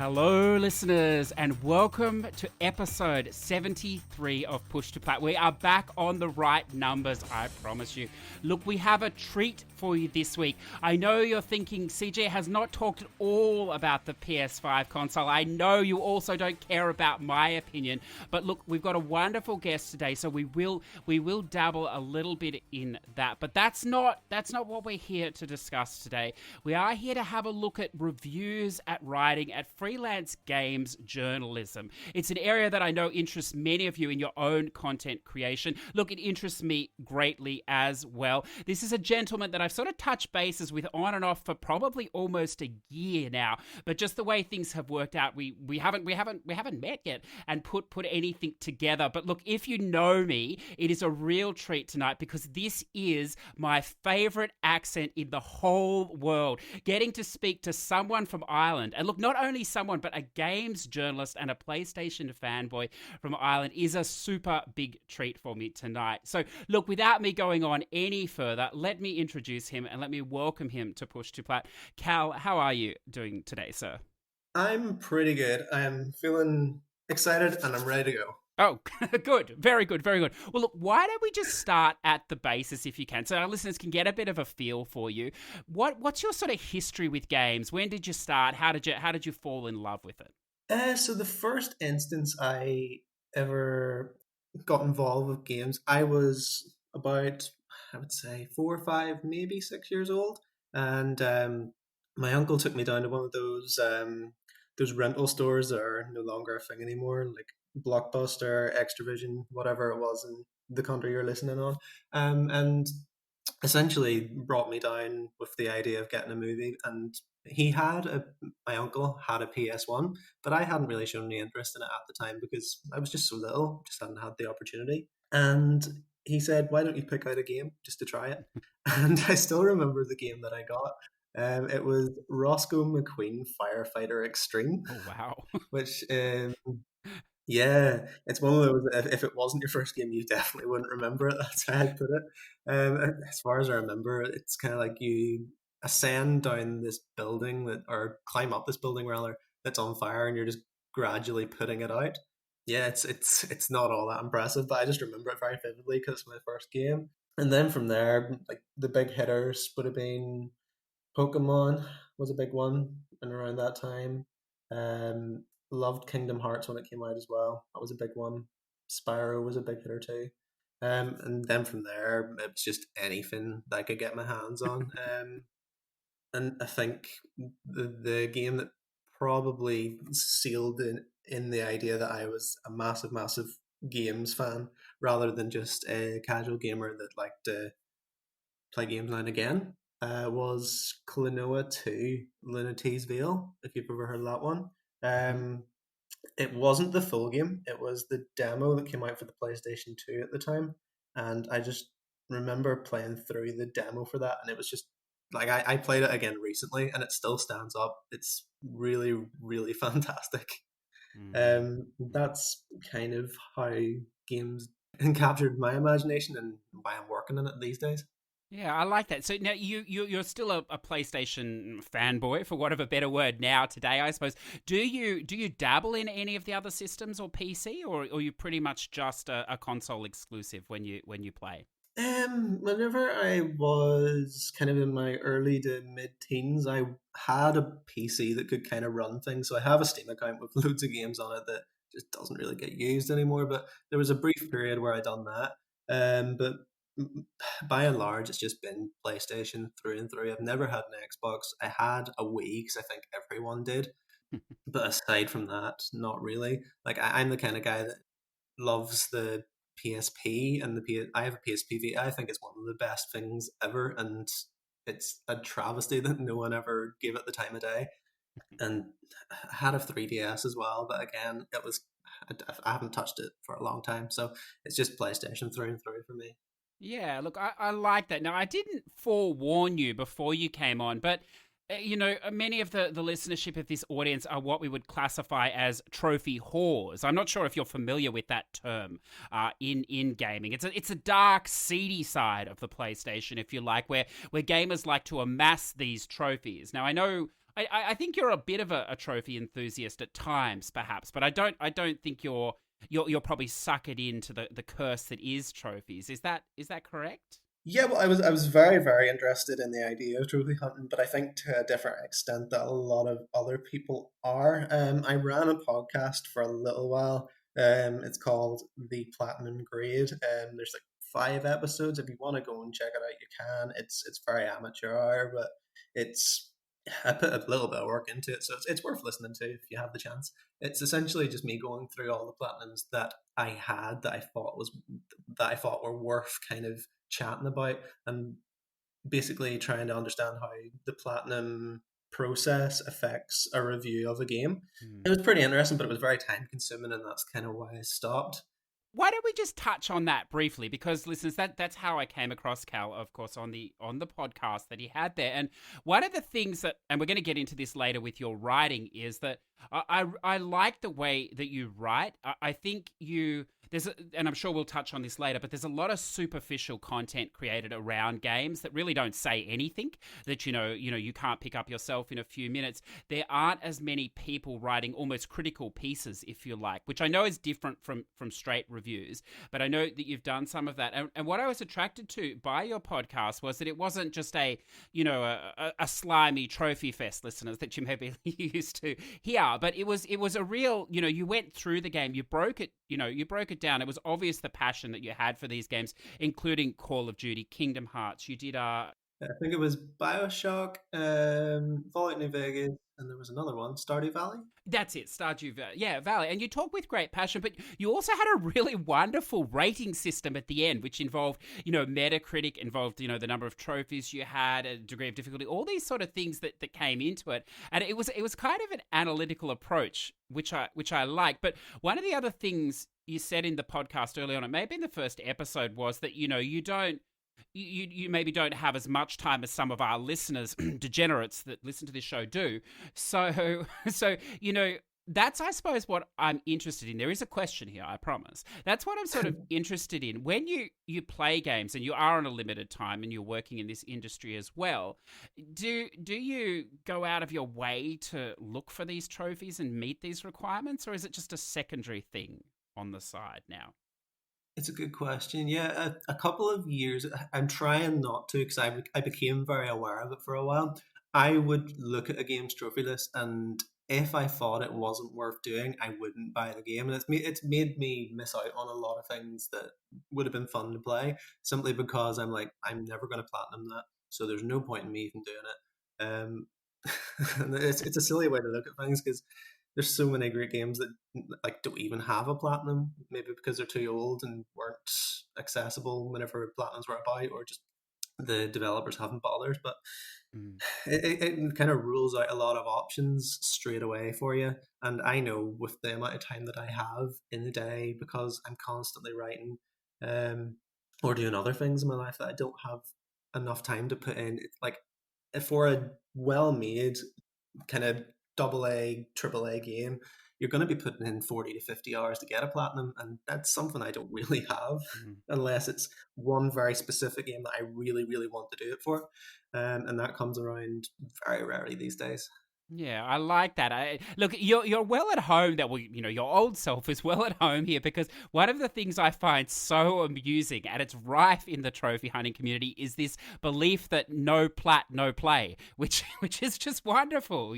Hello, listeners, and welcome to episode 73 of Push to Plat. We are back on the right numbers, I promise you. Look, we have a treat for you this week. I know you're thinking CJ has not talked at all about the PS5 console. I know you also don't care about my opinion, but look, we've got a wonderful guest today, so we will dabble a little bit in that. But that's not what we're here to discuss today. We are here to have a look at reviews at writing at freelance games journalism. It's an area that I know interests many of you in your own content creation. Look, it interests me greatly as well. This is a gentleman that I've sort of touched bases with on and off for probably almost a year now. But just the way things have worked out, we haven't met yet and put anything together. But look, if you know me, it is a real treat tonight because this is my favorite accent in the whole world. Getting to speak to someone from Ireland, and look, not only someone, but a games journalist and a PlayStation fanboy from Ireland is a super big treat for me tonight. So look, without me going on any further, let me introduce him and let me welcome him to Push to Plat. Cal, how are you doing today, sir? I'm pretty good. I'm feeling excited and I'm ready to go. Oh, good. Very good. Very good. Well, look, why don't we just start at the basis if you can, so our listeners can get a bit of a feel for you. What's your sort of history with games? When did you start? How did you fall in love with it? So the first instance I ever got involved with games, I was about, I would say, 4 or 5, maybe 6 years old, and my uncle took me down to one of those rental stores that are no longer a thing anymore, like Blockbuster, Extravision, whatever it was in the country you're listening on, and essentially brought me down with the idea of getting a movie. And my uncle had a PS1, but I hadn't really shown any interest in it at the time because I was just so little, just hadn't had the opportunity. And he said, "Why don't you pick out a game just to try it?" And I still remember the game that I got. It was Roscoe McQueen Firefighter Extreme. Oh, wow. Which yeah, it's one of those. If it wasn't your first game, you definitely wouldn't remember it. That's how I put it. As far as I remember, it's kind of like you ascend down this building or climb up this building rather, that's on fire, and you're just gradually putting it out. Yeah, it's not all that impressive, but I just remember it very vividly because it's my first game. And then from there, like the big hitters would have been Pokemon was a big one, and around that time. Loved Kingdom Hearts when it came out as well. That was a big one. Spyro was a big hitter too. And then from there, it was just anything that I could get my hands on. And I think the game that probably sealed in the idea that I was a massive games fan rather than just a casual gamer that liked to play games now and again was Klonoa 2 Lunaty's Veil, if you've ever heard of that one. It wasn't the full game, it was the demo that came out for the PlayStation 2 at the time. And I just remember playing through the demo for that, and it was just like I played it again recently and it still stands up. It's really, really fantastic. That's kind of how games captured my imagination and why I'm working in it these days. Yeah, I like that. So now you're still a PlayStation fanboy, for want of a better word, now today, I suppose. Do you dabble in any of the other systems or PC, or are you pretty much just a console exclusive when you play? Whenever I was kind of in my early to mid-teens, I had a PC that could kind of run things. So I have a Steam account with loads of games on it that just doesn't really get used anymore. But there was a brief period where I done that. But by and large, it's just been PlayStation through and through. I've never had an Xbox. I had a Wii because I think everyone did. But aside from that, not really. Like I'm the kind of guy that loves the PSP and I have a PSP Vita. I think it's one of the best things ever, and it's a travesty that no one ever gave it the time of day. And I had a 3DS as well, but again, I haven't touched it for a long time, so it's just PlayStation through and through for me. Yeah, look, I like that. Now, I didn't forewarn you before you came on, but many of the listenership of this audience are what we would classify as trophy whores. I'm not sure if you're familiar with that term in gaming. It's a dark, seedy side of the PlayStation, if you like, where gamers like to amass these trophies. Now, I know I think you're a bit of a trophy enthusiast at times, perhaps, but I don't think you're probably suckered into the curse that is trophies. Is that correct? Yeah, well, I was very, very interested in the idea of trophy hunting, but I think to a different extent that a lot of other people are. I ran a podcast for a little while. It's called The Platinum Grade. There's like 5 episodes. If you want to go and check it out, you can. It's very amateur hour, but it's I put a little bit of work into it, so it's worth listening to if you have the chance. It's essentially just me going through all the platinums that I had that I thought were worth kind of chatting about, and basically trying to understand how the platinum process affects a review of a game. Hmm. It was pretty interesting, but it was very time consuming, and that's kind of why I stopped. Why don't we just touch on that briefly? Because listeners, that's how I came across Cal, of course, on the podcast that he had there. And one of the things that, and we're going to get into this later with your writing, is that I like the way that you write. I think and I'm sure we'll touch on this later, but there's a lot of superficial content created around games that really don't say anything, that you can't pick up yourself in a few minutes. There aren't as many people writing almost critical pieces, if you like, which I know is different from straight reviews, but I know that you've done some of that. And what I was attracted to by your podcast was that it wasn't just a slimy trophy fest, listeners, that you may be used to here, but it was a real, you went through the game, you broke it down. It was obvious the passion that you had for these games, including Call of Duty, Kingdom Hearts. You did I think it was Bioshock, Fallout New Vegas, and there was another one, Stardew Valley. that's it, Stardew Valley. And you talk with great passion, but you also had a really wonderful rating system at the end, which involved, Metacritic, involved, the number of trophies you had, a degree of difficulty, all these sort of things that came into it. And it was kind of an analytical approach, which I like. But one of the other things you said in the podcast early on, it may have been the first episode, was that, you don't, you maybe don't have as much time as some of our listeners, degenerates that listen to this show, do. So that's, I suppose, what I'm interested in. There is a question here, I promise. That's what I'm sort of interested in. When you play games and you are on a limited time and you're working in this industry as well, do you go out of your way to look for these trophies and meet these requirements, or is it just a secondary thing on the side now? It's a good question. Yeah, a couple of years. I'm trying not to, because I became very aware of it for a while. I would look at a game's trophy list, and if I thought it wasn't worth doing, I wouldn't buy the game. And it's made me miss out on a lot of things that would have been fun to play, simply because I'm like, I'm never going to platinum that, so there's no point in me even doing it. And it's a silly way to look at things, because there's so many great games that like don't even have a platinum, maybe because they're too old and weren't accessible whenever platinums were about, or just the developers haven't bothered. But Mm. it kind of rules out a lot of options straight away for you. And I know with the amount of time that I have in the day, because I'm constantly writing, um, or doing other things in my life, that I don't have enough time to put in. It's like, for a well-made kind of double A, triple A game, you're going to be putting in 40 to 50 hours to get a platinum, and that's something I don't really have, Mm. unless it's one very specific game that I really, really want to do it for, and that comes around very rarely these days. Yeah, I like that. Look, you're well at home. Your old self is well at home here, because one of the things I find so amusing, and it's rife in the trophy hunting community, is this belief that no plat, no play, which is just wonderful.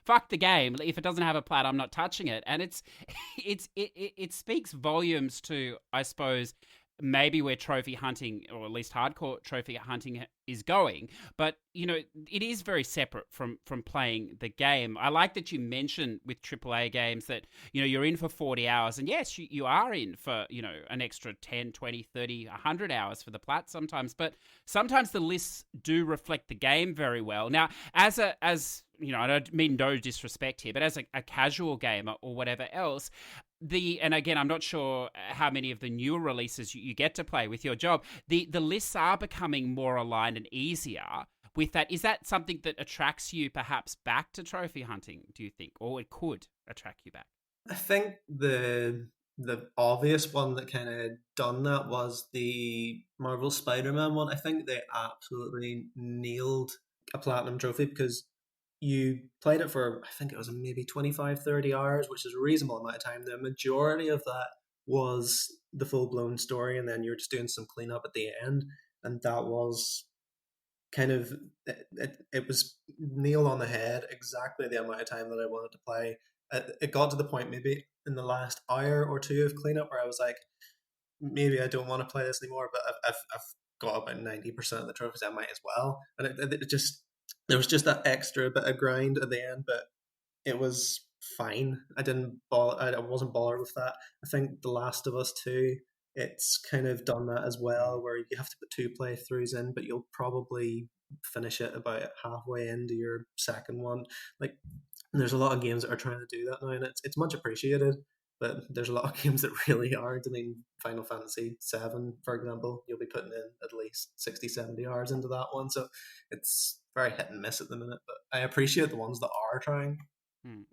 Fuck the game. If it doesn't have a plat, I'm not touching it. And it speaks volumes to, I suppose, maybe where trophy hunting, or at least hardcore trophy hunting, is going. But it is very separate from playing the game. I like that you mentioned with AAA games that you're in for 40 hours, and yes, you are in for an extra 10, 20, 30, 100 hours for the plat sometimes. But sometimes the lists do reflect the game very well. Now, as I don't mean no disrespect here, but as a casual gamer or whatever else, and again, I'm not sure how many of the newer releases you get to play with your job. The lists are becoming more aligned and easier with that. Is that something that attracts you perhaps back to trophy hunting, do you think? Or it could attract you back? I think the obvious one that kind of done that was the Marvel Spider-Man one. I think they absolutely nailed a platinum trophy, because you played it for, I think it was maybe 25, 30 hours, which is a reasonable amount of time. The majority of that was the full blown story, and then you're just doing some cleanup at the end. And that was kind of, it was nailed on the head, exactly the amount of time that I wanted to play. It got to the point maybe in the last hour or two of cleanup where I was like, maybe I don't want to play this anymore, but I've got about 90% of the trophies. I might as well. And it just, there was just that extra bit of grind at the end, but it was fine. I wasn't bothered with that. I think The Last of Us 2, it's kind of done that as well, where you have to put 2 playthroughs in, but you'll probably finish it about halfway into your second one. Like, there's a lot of games that are trying to do that now, and it's much appreciated. But there's a lot of games that really aren't. I mean, Final Fantasy 7, for example, you'll be putting in at least 60, 70 hours into that one. So it's very hit and miss at the minute. But I appreciate the ones that are trying.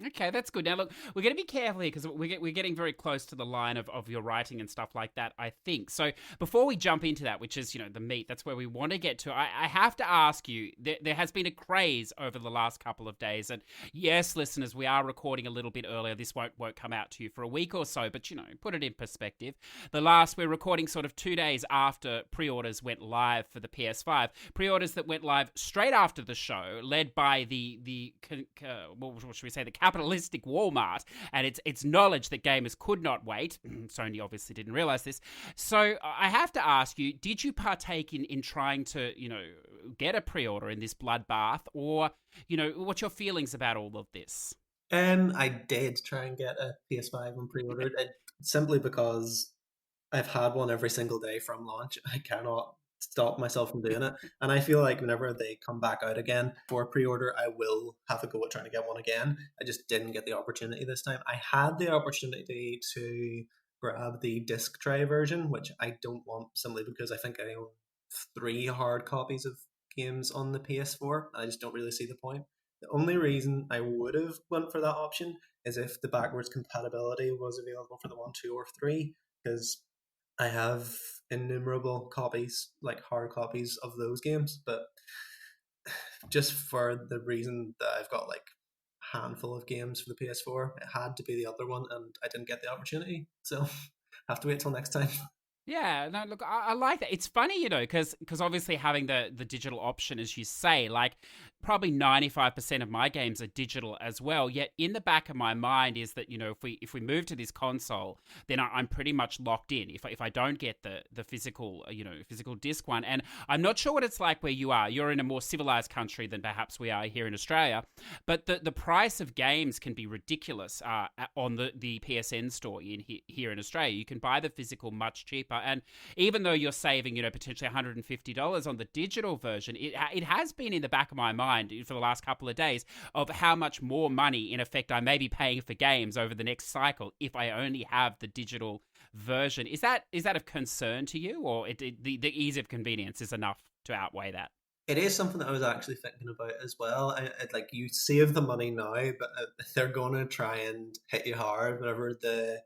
Okay, that's good. Now, look, we're going to be careful here because we're getting very close to the line of your writing and stuff like that, I think. So before we jump into that, which is, the meat, that's where we want to get to, I have to ask you, there has been a craze over the last couple of days. And yes, listeners, we are recording a little bit earlier. This won't come out to you for a week or so, but, put it in perspective. We're recording sort of 2 days after pre-orders went live for the PS5. Pre-orders that went live straight after the show, led by what should we say, the capitalistic Walmart, and its knowledge that gamers could not wait. Sony obviously didn't realize this. So I have to ask you, did you partake in trying to, get a pre-order in this bloodbath, or, what's your feelings about all of this? I did try and get a PS5 on pre-order, simply because I've had one every single day from launch. I cannot stop myself from doing it. And I feel like whenever they come back out again for pre-order, I will have a go at trying to get one again. I just didn't get the opportunity this time. I had the opportunity to grab the disc tray version, which I don't want, simply because I think I own 3 hard copies of games on the PS4. I just don't really see the point. The only reason I would have went for that option is if the backwards compatibility was available for the 1, 2, or 3, because I have innumerable copies, like hard copies of those games, but just for the reason that I've got like a handful of games for the PS4, it had to be the other one, and I didn't get the opportunity, so have to wait till next time. Yeah, no, look, I like that. It's funny, because obviously having the digital option, as you say, like probably 95% of my games are digital as well. Yet in the back of my mind is that, if we move to this console, then I'm pretty much locked in. If I don't get the physical, physical disc one, and I'm not sure what it's like where you are. You're in a more civilized country than perhaps we are here in Australia, but the price of games can be ridiculous on the PSN store here in Australia. You can buy the physical much cheaper, and even though you're saving, potentially $150 on the digital version, it has been in the back of my mind for the last couple of days of how much more money, in effect, I may be paying for games over the next cycle if I only have the digital version. Is that of concern to you, or the ease of convenience is enough to outweigh that? It is something that I was actually thinking about as well. Like, you save the money now, but they're going to try and hit you hard whenever the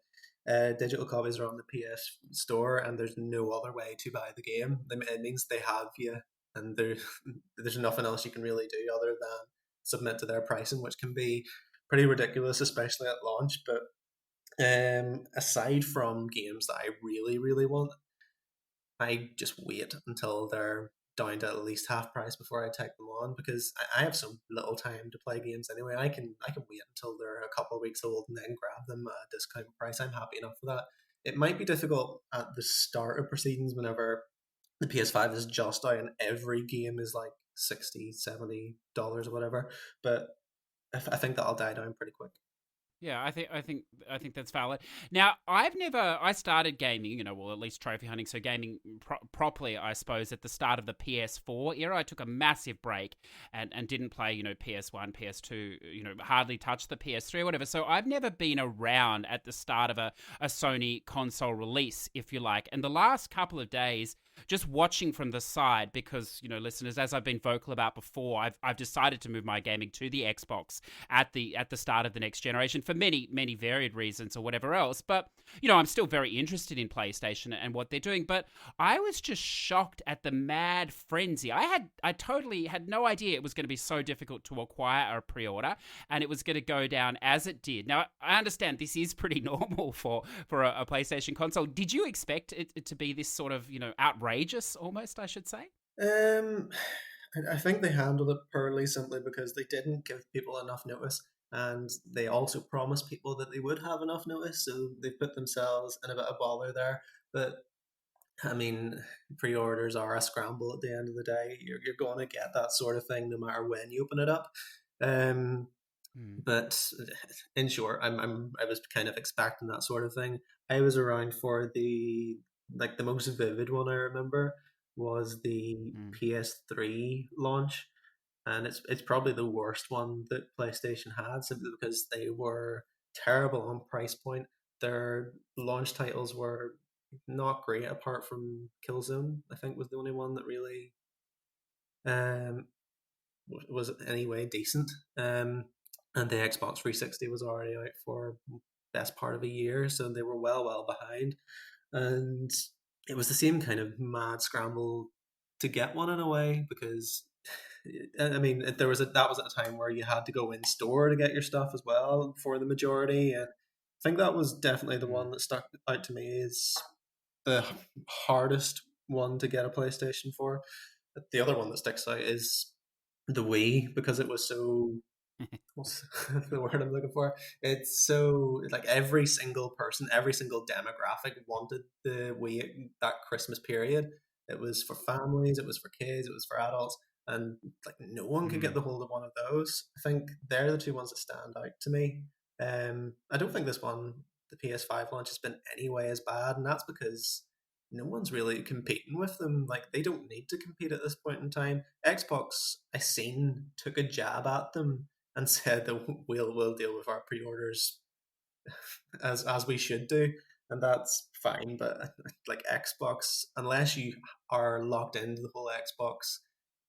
digital copies are on the PS Store, and there's no other way to buy the game. It means they have you, and there's nothing else you can really do other than submit to their pricing, which can be pretty ridiculous, especially at launch. But aside from games that I really, really want, I just wait until they're down to at least half price before I take them on, because I have so little time to play games anyway. I can wait until they're a couple of weeks old and then grab them at a discount price. I'm happy enough for that. It might be difficult at the start of proceedings whenever the PS5 is just out and every game is like $60, $70 or whatever, but I think that'll die down pretty quick. Yeah, I think that's valid. Now, I started gaming, well, at least trophy hunting, so gaming properly, I suppose, at the start of the PS4 era. I took a massive break and didn't play, PS1, PS2, hardly touched the PS3 or whatever. So I've never been around at the start of a Sony console release, if you like. And the last couple of days, just watching from the side, because, listeners, as I've been vocal about before, I've decided to move my gaming to the Xbox at the start of the next generation for many, many varied reasons or whatever else. But, I'm still very interested in PlayStation and what they're doing. But I was just shocked at the mad frenzy. I totally had no idea it was going to be so difficult to acquire a pre-order, and it was going to go down as it did. Now, I understand this is pretty normal for a PlayStation console. Did you expect it to be this sort of, outrageous almost, I should say? Um, I think they handled it poorly simply because they didn't give people enough notice, and they also promised people that they would have enough notice, so they put themselves in a bit of bother there. But I mean, pre-orders are a scramble at the end of the day. You're going to get that sort of thing no matter when you open it up. Um, Hmm. but in short, I was kind of expecting that sort of thing. I was around for the most vivid one I remember was the Hmm. PS3 launch, and it's probably the worst one that PlayStation had simply because they were terrible on price point. Their launch titles were not great apart from Killzone. I think was the only one that really um, was anyway decent. And the Xbox 360 was already out for best part of a year, so they were well behind. And it was the same kind of mad scramble to get one in a way because I mean that was at a time where you had to go in store to get your stuff as well for the majority, and I think that was definitely the Hmm. one that stuck out to me as the hardest one to get a PlayStation for. The other one that sticks out is the Wii because it was so what's the word I'm looking for? It's so like every single person, every single demographic wanted the Wii that Christmas period. It was for families, it was for kids, it was for adults, and like no one could get Hmm. the hold of one of those. I think they're the two ones that stand out to me. I don't think this one, the PS5 launch, has been anyway as bad, and that's because no one's really competing with them. Like they don't need to compete at this point in time. Xbox, I seen, took a jab at them and said that we'll deal with our pre-orders as we should do, and that's fine. But like Xbox, unless you are locked into the whole Xbox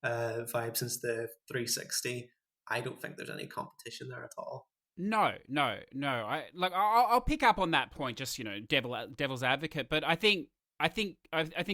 vibe since the 360, I don't think there's any competition there at all. No, no, no. I'll pick up on that point. Just devil's advocate. But I think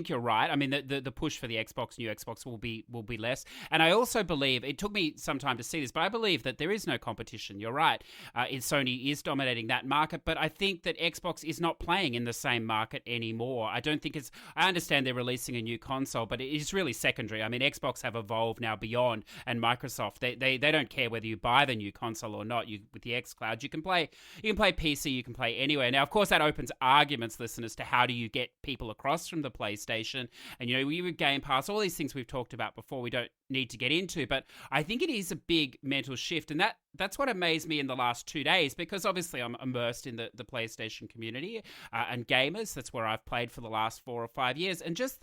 you're right. I mean, the push for the Xbox, new Xbox, will be less. And I also believe it took me some time to see this, but I believe that there is no competition. You're right. Sony is dominating that market, but I think that Xbox is not playing in the same market anymore. I don't think it's. I understand they're releasing a new console, but it is really secondary. I mean, Xbox have evolved now beyond, and Microsoft they don't care whether you buy the new console or not. You with the xCloud, you can play PC, you can play anywhere. Now, of course, that opens arguments, listeners, to how do you get people across from the PlayStation. And, we with Game Pass, all these things we've talked about before, we don't need to get into. But I think it is a big mental shift. And that's what amazed me in the last 2 days, because obviously I'm immersed in the PlayStation community and gamers. That's where I've played for the last 4 or 5 years. And just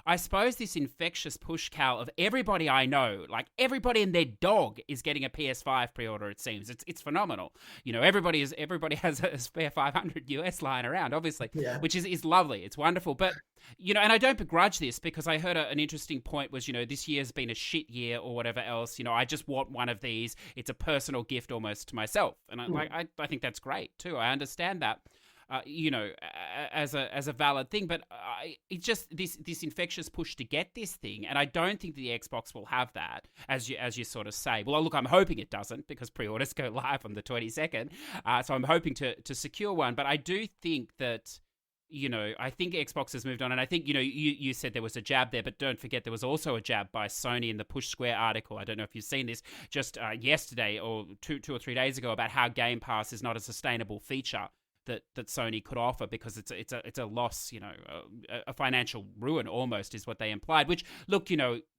I suppose this infectious push, Cal, of everybody I know, like everybody and their dog is getting a PS5 pre-order. It seems it's phenomenal. Everybody has a spare 500 US lying around, obviously, Yeah. which is lovely. It's wonderful, but and I don't begrudge this, because I heard an interesting point was this year's been a shit year or whatever else. I just want one of these. It's a personal gift almost to myself, and I think that's great too. I understand that. As a valid thing, but it's just this infectious push to get this thing, and I don't think the Xbox will have that, as you sort of say. Well, look, I'm hoping it doesn't, because pre-orders go live on the 22nd, so I'm hoping to secure one. But I do think that. I think Xbox has moved on, and I think, you said there was a jab there, but don't forget there was also a jab by Sony in the Push Square article. I don't know if you've seen this, just yesterday or two or 3 days ago, about how Game Pass is not a sustainable feature that Sony could offer, because it's a loss, a financial ruin almost is what they implied, which, look,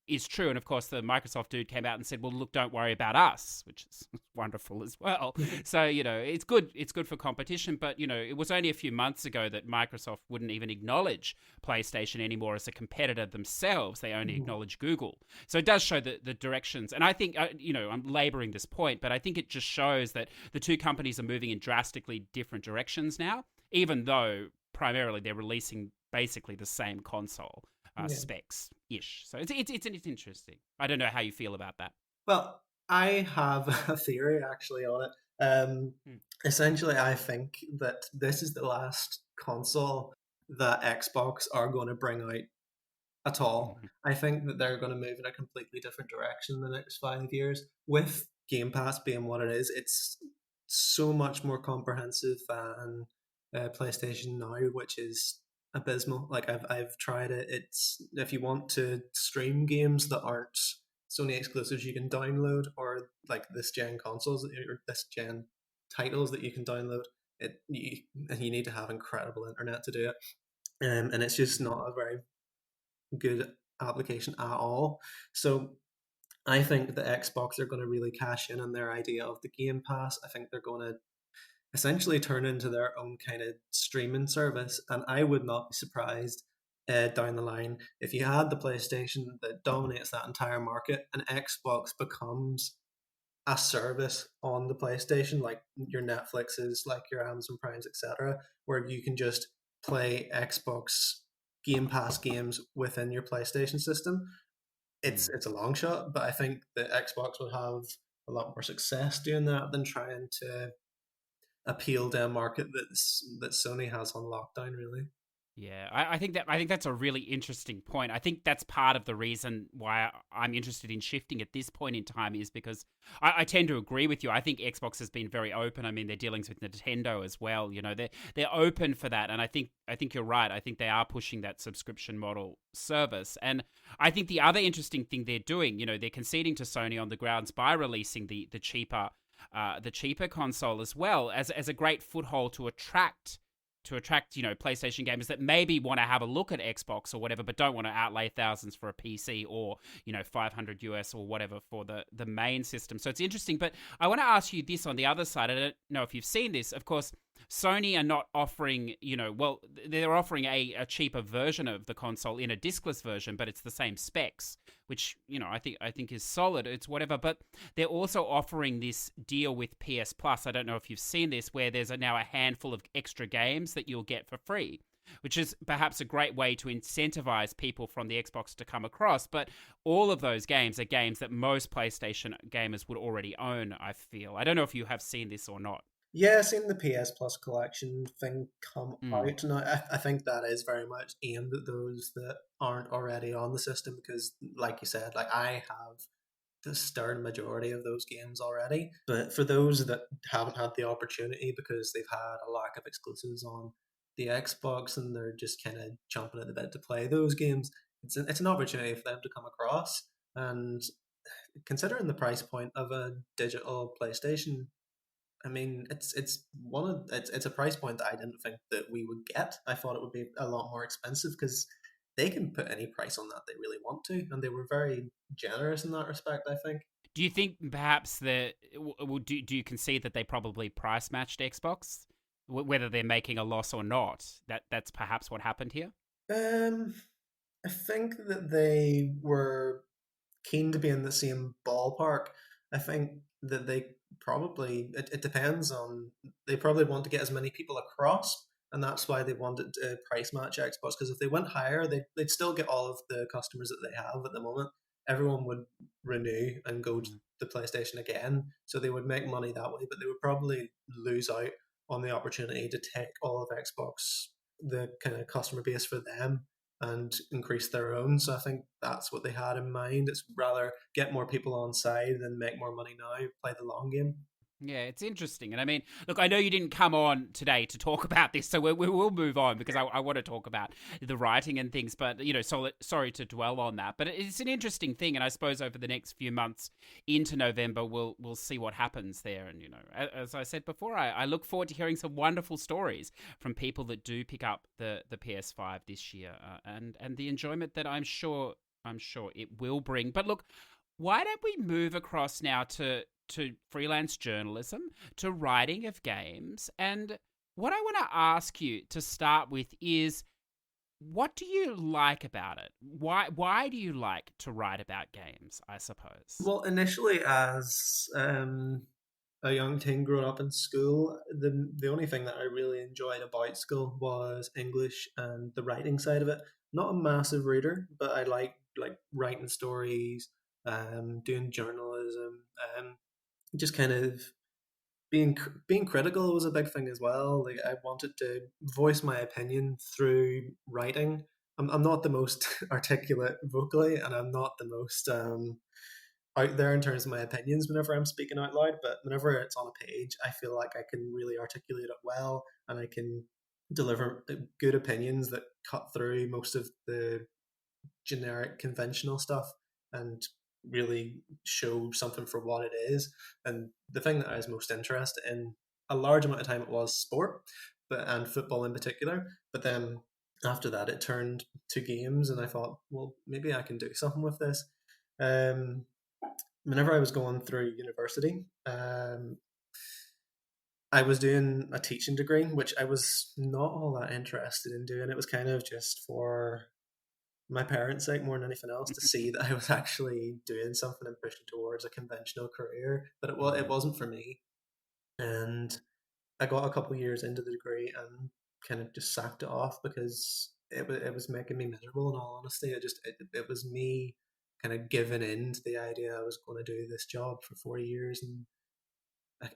is true. And of course the Microsoft dude came out and said, well, look, don't worry about us, which is wonderful as well. So, it's good for competition, but it was only a few months ago that Microsoft wouldn't even acknowledge PlayStation anymore as a competitor themselves. They only acknowledge Google. So it does show the directions. And I think, I'm laboring this point, but I think it just shows that the two companies are moving in drastically different directions now, even though primarily they're releasing basically the same console. Yeah. specs ish. So it's interesting. I don't know how you feel about that. Well, I have a theory actually on it. Hmm. Essentially, I think that this is the last console that Xbox are going to bring out at all. Mhm. I think that they're going to move in a completely different direction in the next 5 years. With Game Pass being what it is, it's so much more comprehensive than PlayStation Now, which is abysmal. Like I've tried it. It's if you want to stream games that aren't Sony exclusives, you can download, or like this gen consoles or this gen titles that you can download. You need to have incredible internet to do it, and it's just not a very good application at all. So I think the Xbox are going to really cash in on their idea of the Game Pass. I think they're going to essentially turn into their own kind of streaming service, and I would not be surprised down the line if you had the PlayStation that dominates that entire market, and Xbox becomes a service on the PlayStation, like your Netflixes, like your Amazon Primes, etc., where you can just play Xbox Game Pass games within your PlayStation system. Mm. It's a long shot, but I think that Xbox would have a lot more success doing that than trying to appeal to a market that Sony has on lockdown. Really, Yeah, I think that's a really interesting point. I think that's part of the reason why I'm interested in shifting at this point in time is because I tend to agree with you. I think Xbox has been very open. I mean, their dealings with Nintendo as well. You know, they're open for that, and I think you're right. I think they are pushing that subscription model service, and I think the other interesting thing they're doing, you know, they're conceding to Sony on the grounds by releasing the cheaper console as well as a great foothold to attract, you know, PlayStation gamers that maybe want to have a look at Xbox or whatever, but don't want to outlay thousands for a PC or, you know, 500 US or whatever for the main system. So it's interesting. But I want to ask you this on the other side. I don't know if you've seen this. Of course, Sony are not offering, you know, well, they're offering a cheaper version of the console in a discless version, but it's the same specs, which, you know, I think is solid. It's whatever. But they're also offering this deal with PS Plus. I don't know if you've seen this, where there's now a handful of extra games that you'll get for free, which is perhaps a great way to incentivize people from the Xbox to come across. But all of those games are games that most PlayStation gamers would already own, I feel. I don't know if you have seen this or not. yeah, seeing the PS Plus collection thing come Mm, out now, I think that is very much aimed at those that aren't already on the system because, like you said, like I have the stern majority of those games already. But for those that haven't had the opportunity because they've had a lack of exclusives on the Xbox and they're just kind of chomping at the bit to play those games, it's an opportunity for them to come across. And considering the price point of a digital PlayStation, I mean, it's a price point that I didn't think that we would get. I thought it would be a lot more expensive because they can put any price on that they really want to, and they were very generous in that respect, I think. do you think perhaps do you concede that they probably price matched Xbox, whether they're making a loss or not? That's perhaps what happened here. Um, I think that they were keen to be in the same ballpark. I think that it depends on they probably want to get as many people across, and that's why they wanted to price match Xbox. Because if they went higher, they'd still get all of the customers that they have at the moment. Everyone would renew and go to Mm. the PlayStation again, so they would make money that way. But they would probably lose out on the opportunity to take all of Xbox, the kind of customer base for them, and increase their own. So I think that's what they had in mind. It's rather get more people on side than make more money now, play the long game. Yeah, it's interesting. And I mean, look, I know you didn't come on today to talk about this, so we will move on because I want to talk about the writing and things. But, you know, sorry to dwell on that. But it's an interesting thing. And I suppose over the next few months into November, we'll see what happens there. And, you know, as I said before, I look forward to hearing some wonderful stories from people that do pick up the PS5 this year and the enjoyment that I'm sure it will bring. But look, why don't we move across now to freelance journalism, to writing of games? And what I want to ask you to start with is, what do you like about it? Why do you like to write about games, I suppose? Well, initially, as a young teen growing up in school, the only thing that I really enjoyed about school was English and the writing side of it. not a massive reader, but I like writing stories, doing journalism, just kind of being critical was a big thing as well. Like I wanted to voice my opinion through writing. I'm not the most articulate vocally, and I'm not the most out there in terms of my opinions whenever I'm speaking out loud. But whenever it's on a page, I feel like I can really articulate it well, and I can deliver good opinions that cut through most of the generic conventional stuff and really show something for what it is. And the thing that I was most interested in a large amount of time it was sport, but and football in particular. But then after that it turned to games and I thought, well, maybe I can do something with this. Um Whenever I was going through university, I was doing a teaching degree, which I was not all that interested in doing. It was kind of just for my parents' sake more than anything else to see that I was actually doing something and pushing towards a conventional career. But it wasn't for me, and I got a couple of years into the degree and kind of just sacked it off because it was making me miserable. In all honesty, it was me kind of giving in to the idea I was going to do this job for 4 years, and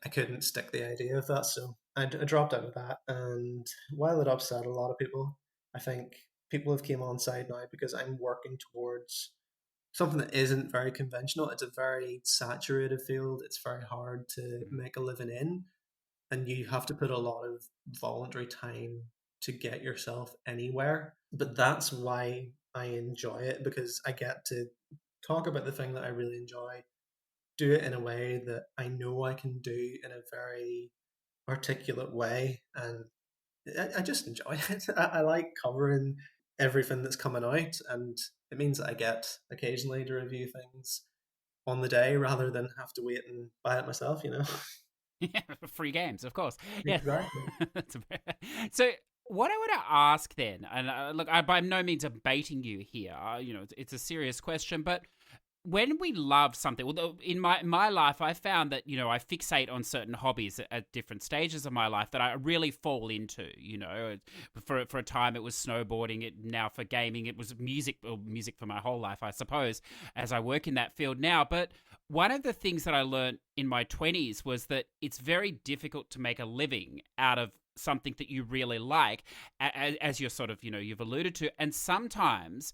I couldn't stick the idea of that, so I dropped out of that. And while it upset a lot of people, I think people have came on side now because I'm working towards something that isn't very conventional. It's a very saturated field. It's very hard to make a living in, and you have to put a lot of voluntary time to get yourself anywhere. But that's why I enjoy it, because I get to talk about the thing that I really enjoy, do it in a way that I know I can do in a very articulate way, and I just enjoy it. I like covering everything that's coming out, and it means that I get occasionally to review things on the day rather than have to wait and buy it myself. You know, Yeah, free games, of course. Yeah. exactly. So, what I want to ask then, and look, I by no means am baiting you here. It's a serious question, but when we love something, well, in my life, I found that I fixate on certain hobbies at different stages of my life that I really fall into. For a time it was snowboarding. Now for gaming it was music. Well, music for my whole life, I suppose, as I work in that field now. But one of the things that I learned in my 20s was that it's very difficult to make a living out of something that you really like, as you're sort of you've alluded to, and sometimes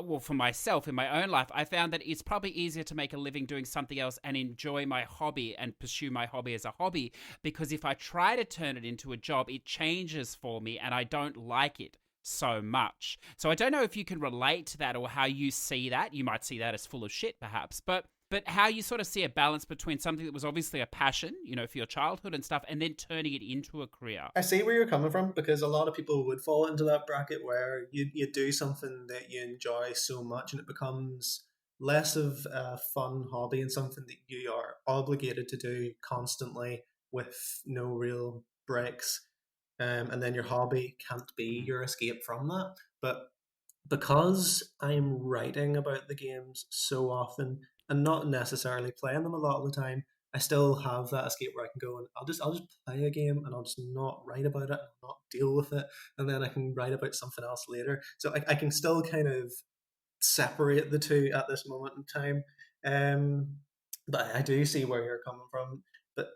well, for myself in my own life, I found that it's probably easier to make a living doing something else and enjoy my hobby and pursue my hobby as a hobby. Because if I try to turn it into a job, it changes for me and I don't like it so much. So I don't know if you can relate to that or how you see that. You might see that as full of shit, perhaps, but how you sort of see a balance between something that was obviously a passion, for your childhood and stuff, and then turning it into a career. I see where you're coming from, because a lot of people would fall into that bracket where you do something that you enjoy so much and it becomes less of a fun hobby and something that you are obligated to do constantly with no real breaks. And then your hobby can't be Mm. your escape from that. But because I'm writing about the games so often and not necessarily playing them a lot of the time, I still have that escape where I can go and I'll just play a game and I'll just not write about it, not deal with it, and then I can write about something else later. So I can still kind of separate the two at this moment in time. Um, but I do see where you're coming from. But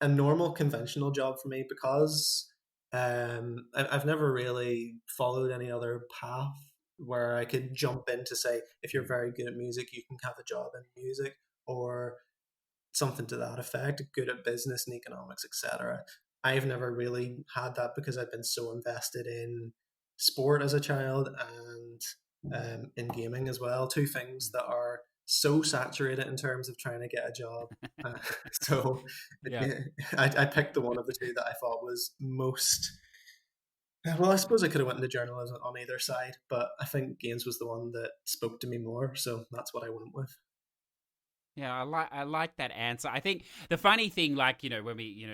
a normal conventional job for me, because I've never really followed any other path where I could jump in to say, if you're very good at music, you can have a job in music, or something to that effect, good at business and economics, etc. I've never really had that because I've been so invested in sport as a child and in gaming as well. Two things that are so saturated in terms of trying to get a job. Uh, so Yeah. I picked the one of the two that I thought was most. Well, I suppose I could have went into journalism on either side, but I think games was the one that spoke to me more, so that's what I went with. Yeah, I like that answer. I think the funny thing, like when we,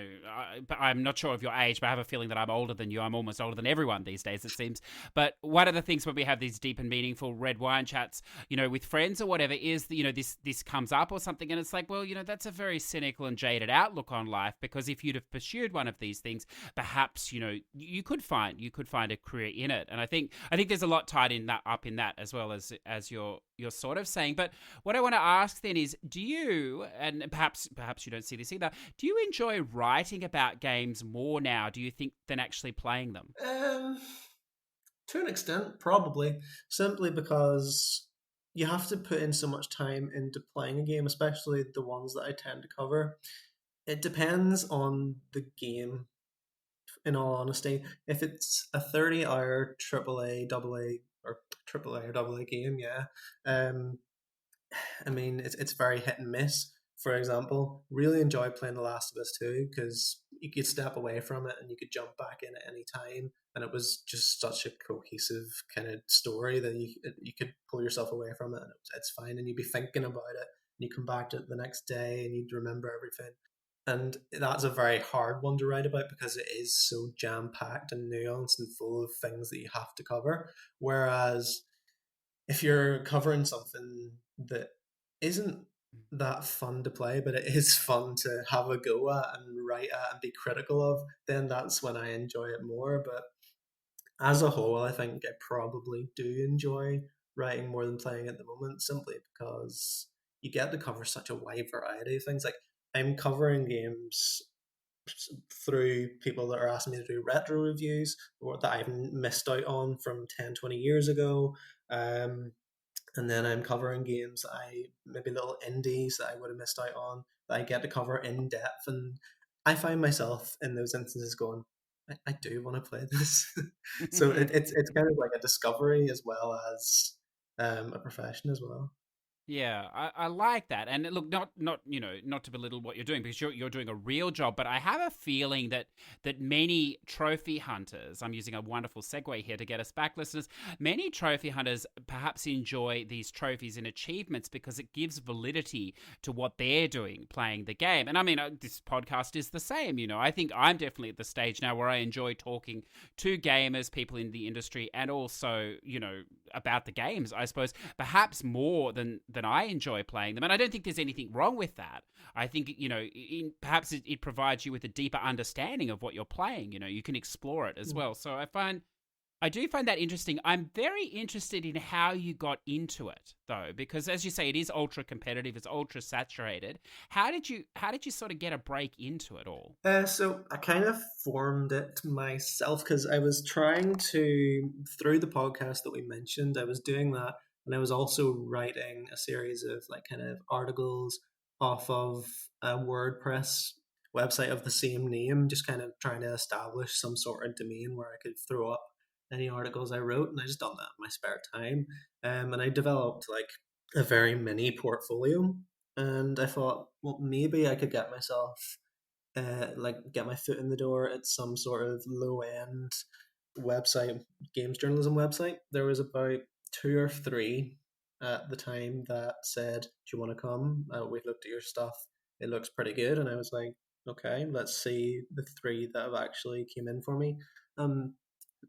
but I'm not sure of your age, but I have a feeling that I'm older than you. I'm almost older than everyone these days, it seems. But one of the things when we have these deep and meaningful red wine chats, with friends or whatever, is that this comes up or something, and it's like, well, that's a very cynical and jaded outlook on life. Because if you'd have pursued one of these things, perhaps you could find a career in it. And I think there's a lot tied in that up in that as well as you're sort of saying. But what I want to ask then is, do you, and perhaps you don't see this either, do you enjoy writing about games more now, do you think, than actually playing them? Um, to an extent, probably simply because you have to put in so much time into playing a game, especially the ones that I tend to cover. It depends on the game, in all honesty. If it's a 30-hour AAA, AA, or AAA or AA game, yeah, um, I mean, it's very hit and miss. For example, really enjoyed playing The Last of Us 2 because you could step away from it and you could jump back in at any time, and it was just such a cohesive kind of story that you could pull yourself away from it, and it's fine, and you'd be thinking about it, and you come back to it the next day and you'd remember everything. And that's a very hard one to write about because it is so jam packed and nuanced and full of things that you have to cover. Whereas if you're covering something that isn't that fun to play, but it is fun to have a go at and write at and be critical of, then that's when I enjoy it more. But as a whole, I think I probably do enjoy writing more than playing at the moment, simply because you get to cover such a wide variety of things. Like, I'm covering games through people that are asking me to do retro reviews or that I've missed out on from 10, 20 years ago. Um, and then I'm covering games that I maybe little indies that I would have missed out on that I get to cover in depth, and I find myself in those instances going, I do want to play this. So it's kind of like a discovery as well as a profession as well. Yeah, I like that. And look, not to belittle what you're doing, because you're doing a real job, but I have a feeling that many trophy hunters, I'm using a wonderful segue here to get us back, listeners, many trophy hunters perhaps enjoy these trophies and achievements because it gives validity to what they're doing playing the game. And I mean, this podcast is the same. I think I'm definitely at the stage now where I enjoy talking to gamers, people in the industry, and also, about the games, I suppose, perhaps more than I enjoy playing them. And I don't think there's anything wrong with that. I think, perhaps it provides you with a deeper understanding of what you're playing. You can explore it as well. So I do find that interesting. I'm very interested in how you got into it, though, because as you say, it is ultra competitive, it's ultra saturated. How did you sort of get a break into it all? So I kind of formed it myself because I was trying to, through the podcast that we mentioned, I was doing that, and I was also writing a series of like kind of articles off of a WordPress website of the same name, just kind of trying to establish some sort of domain where I could throw up any articles I wrote, and I just done that in my spare time. And I developed like a very mini portfolio, and I thought, well, maybe I could get myself like get my foot in the door at some sort of low end website, games journalism website. There was about two or three at the time that said, "Do you want to come? We've looked at your stuff. It looks pretty good." And I was like, "Okay, let's see the three that have actually came in for me." Um,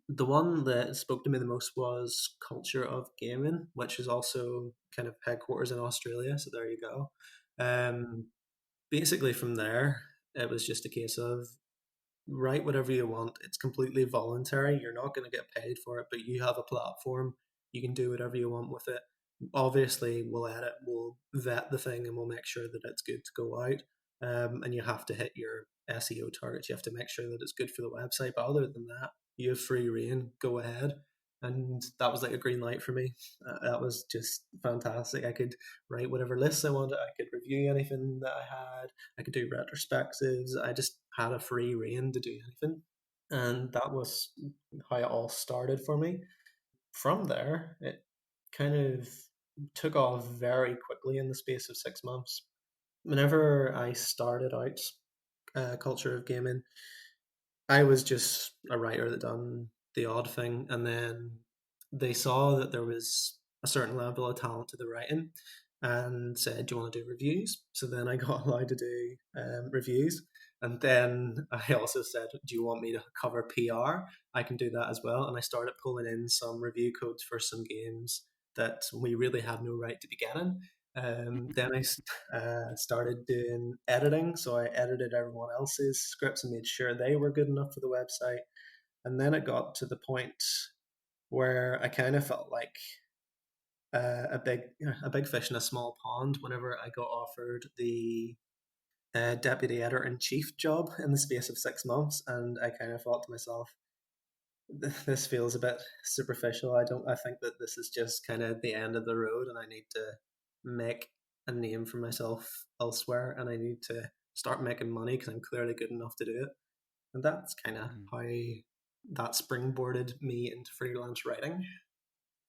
the one that spoke to me the most was Culture of Gaming, which is also kind of headquarters in Australia. So there you go. Um, Basically from there, it was just a case of write whatever you want. It's completely voluntary. You're not going to get paid for it, but you have a platform. You can do whatever you want with it. Obviously, we'll edit, we'll vet the thing, and we'll make sure that it's good to go out. And you have to hit your SEO targets. You have to make sure that it's good for the website. But other than that, you have free reign. Go ahead. And that was like a green light for me. That was just fantastic. I could write whatever lists I wanted. I could review anything that I had. I could do retrospectives. I just had a free reign to do anything. And that was how it all started for me. From there, it kind of took off very quickly in the space of 6 months. Whenever I started out Culture of Gaming, I was just a writer that done the odd thing, and then they saw that there was a certain level of talent to the writing, and said, "Do you want to do reviews?" So then I got allowed to do reviews. And then I also said, "Do you want me to cover PR? I can do that as well." And I started pulling in some review codes for some games that we really had no right to be getting. Then I started doing editing. So I edited everyone else's scripts and made sure they were good enough for the website. And then it got to the point where I kind of felt like a big fish in a small pond whenever I got offered the deputy editor in chief job in the space of 6 months, and I kind of thought to myself, this feels a bit superficial. I think that this is just kind of the end of the road, and I need to make a name for myself elsewhere, and I need to start making money because I'm clearly good enough to do it. And that's kind of Mm. how that springboarded me into freelance writing.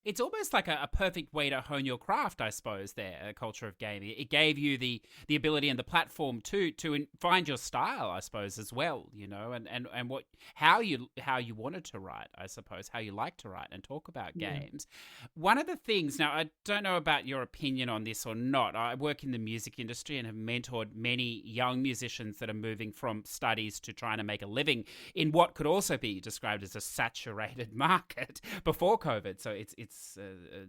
It's almost like a perfect way to hone your craft, I suppose. There, a culture of gaming. It gave you the ability and the platform to find your style, I suppose, as well. And what how you wanted to write, I suppose, how you like to write and talk about Yeah. games. One of the things now, I don't know about your opinion on this or not. I work in the music industry and have mentored many young musicians that are moving from studies to trying to make a living in what could also be described as a saturated market before COVID. So it's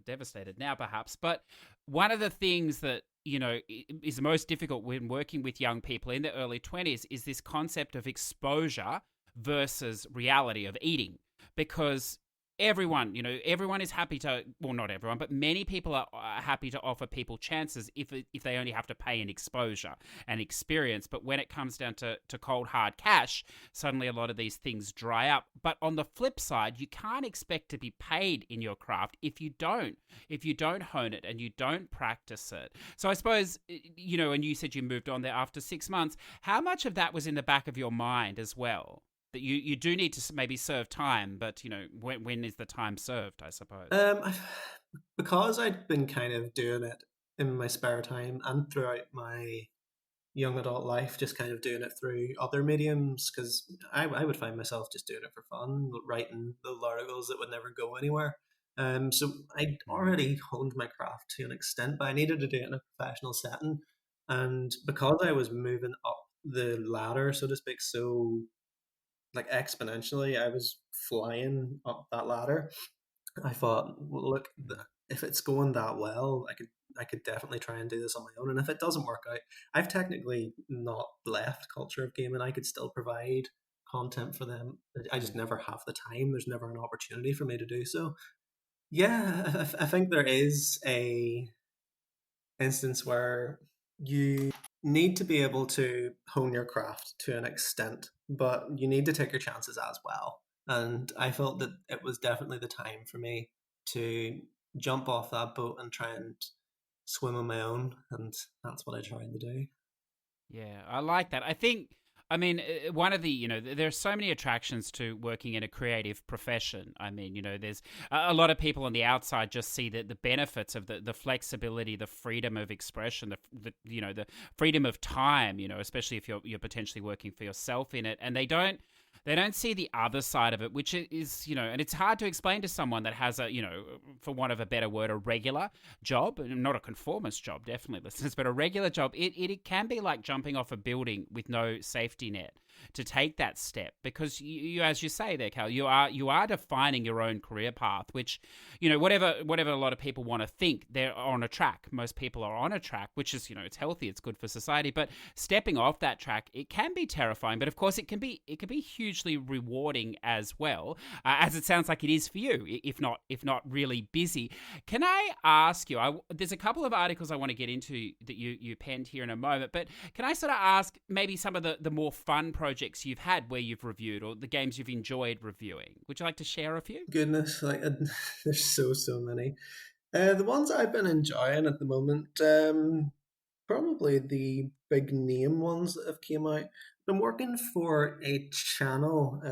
devastated now, perhaps. But one of the things that is most difficult when working with young people in the early 20s is this concept of exposure versus reality of eating, because everyone is happy to, well, not everyone, but many people are happy to offer people chances if they only have to pay an exposure and experience. But when it comes down to cold hard cash, suddenly a lot of these things dry up. But on the flip side, you can't expect to be paid in your craft if you don't hone it and you don't practice it. So I suppose, and you said you moved on there after 6 months. How much of that was in the back of your mind as well? That you do need to maybe serve time, but when is the time served, I suppose. Because I'd been kind of doing it in my spare time and throughout my young adult life, just kind of doing it through other mediums, because I would find myself just doing it for fun, writing little articles that would never go anywhere. So I'd Mm. already honed my craft to an extent, but I needed to do it in a professional setting. And because I was moving up the ladder, so to speak, so like exponentially, I was flying up that ladder. I thought, well, look, if it's going that well, I could definitely try and do this on my own. And if it doesn't work out, I've technically not left culture of gaming. I could still provide content for them. I just never have the time. There's never an opportunity for me to do so. Yeah, I think there is a instance where you need to be able to hone your craft to an extent, but you need to take your chances as well. And I felt that it was definitely the time for me to jump off that boat and try and swim on my own. And that's what I tried to do. Yeah, I like that. I mean, one of the, there are so many attractions to working in a creative profession. I mean, there's a lot of people on the outside just see the benefits of the flexibility, the freedom of expression, the freedom of time, especially if you're potentially working for yourself in it. And they don't see the other side of it, which is, and it's hard to explain to someone that has a, for want of a better word, a regular job, not a conformist job, definitely, listeners, but a regular job. It can be like jumping off a building with no safety net to take that step, because you as you say there, Cal, you are defining your own career path, which, whatever a lot of people want to think, they're on a track. Most people are on a track, which is, it's healthy, it's good for society. But stepping off that track, it can be terrifying, but of course it can be hugely rewarding as well, as it sounds like it is for you, if not really busy. Can I ask you? There's a couple of articles I want to get into that you penned here in a moment, but can I sort of ask maybe some of the more fun projects you've had where you've reviewed, or the games you've enjoyed reviewing? Would you like to share a few? Goodness, like there's so many. The ones I've been enjoying at the moment, probably the big name ones that have came out. I'm working for a channel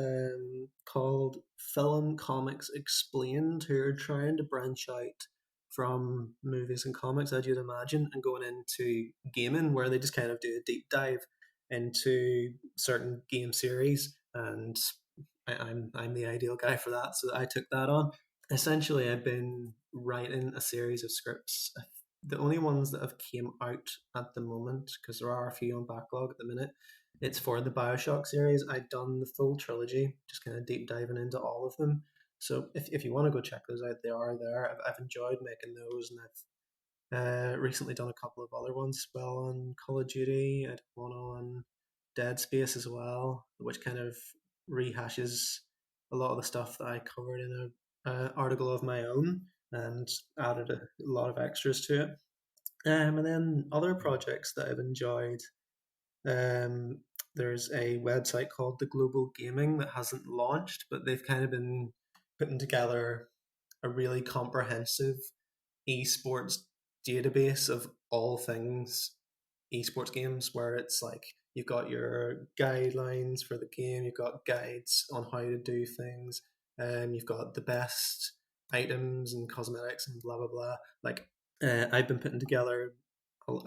called Film Comics Explained, who are trying to branch out from movies and comics, as you'd imagine, and going into gaming, where they just kind of do a deep dive into certain game series. And I'm the ideal guy for that, so I took that on. Essentially, I've been writing a series of scripts the only ones that have came out at the moment, because there are a few on backlog at the minute, it's for the Bioshock series. I've done the full trilogy, just kind of deep diving into all of them. So if you want to go check those out, they are there. I've enjoyed making those, and I've recently done a couple of other ones as well on Call of Duty. I did one on Dead Space as well, which kind of rehashes a lot of the stuff that I covered in a article of my own and added a lot of extras to it. And then other projects that I've enjoyed. Um, there's a website called The Global Gaming that hasn't launched, but they've kind of been putting together a really comprehensive esports database of all things esports games, where it's like you've got your guidelines for the game, you've got guides on how to do things, you've got the best items and cosmetics and blah blah blah. Like I've been putting together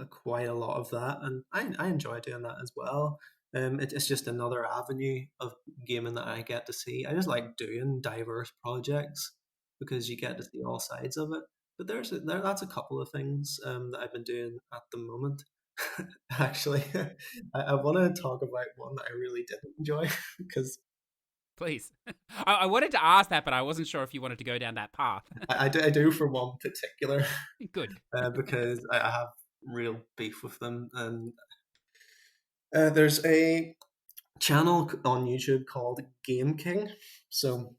quite a lot of that, and I enjoy doing that as well. It's just another avenue of gaming that I get to see. I just like doing diverse projects because you get to see all sides of it. But that's a couple of things that I've been doing at the moment. Actually, I want to talk about one that I really didn't enjoy because Please. I wanted to ask that, but I wasn't sure if you wanted to go down that path. I do for one particular Good. because I have real beef with them. And there's a channel on YouTube called Game King. So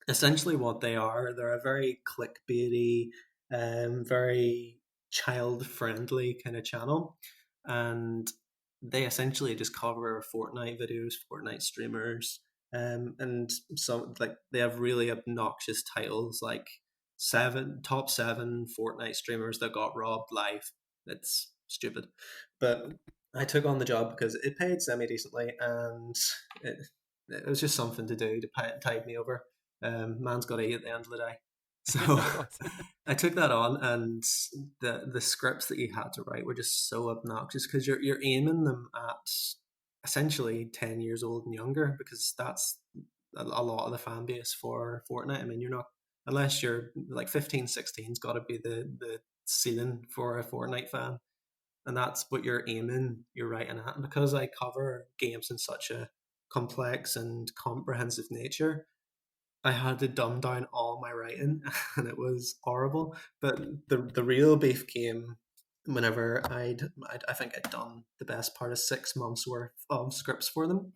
essentially, what they are, they're a very clickbaity, very child friendly kind of channel, and they essentially just cover Fortnite videos, Fortnite streamers, and some like they have really obnoxious titles like top seven Fortnite streamers that got robbed live. It's stupid, but I took on the job because it paid semi decently, and it, it was just something to do to tide me over. Man's got to eat at the end of the day, so Of course. I took that on, and the scripts that you had to write were just so obnoxious because you're aiming them at essentially 10 years old and younger, because that's a lot of the fan base for Fortnite. I mean, you're not, unless you're like 15, 16's got to be the ceiling for a Fortnite fan, and that's what you're writing at. And because I cover games in such a complex and comprehensive nature, I had to dumb down all my writing, and it was horrible. But the real beef came whenever I think I'd done the best part of 6 months worth of scripts for them,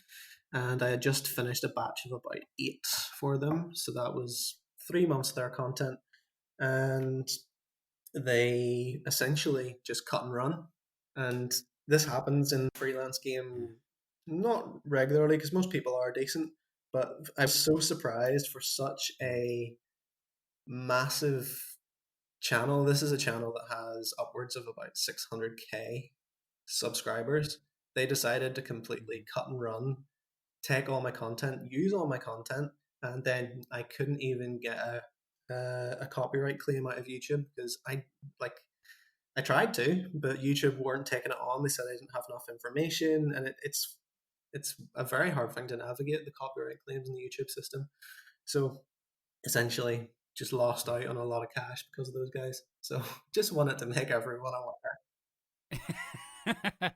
and I had just finished a batch of about eight for them. So that was 3 months of their content, and they essentially just cut and run. And this happens in the freelance game not regularly because most people are decent, but I was so surprised for such a massive channel. This is a channel that has upwards of about 600K subscribers. They decided to completely cut and run, take all my content, use all my content, and then I couldn't even get a copyright claim out of YouTube because I tried to, but YouTube weren't taking it on. They said I didn't have enough information, and it's a very hard thing to navigate, the copyright claims in the YouTube system. So essentially, just lost out on a lot of cash because of those guys. So just wanted to make everyone aware.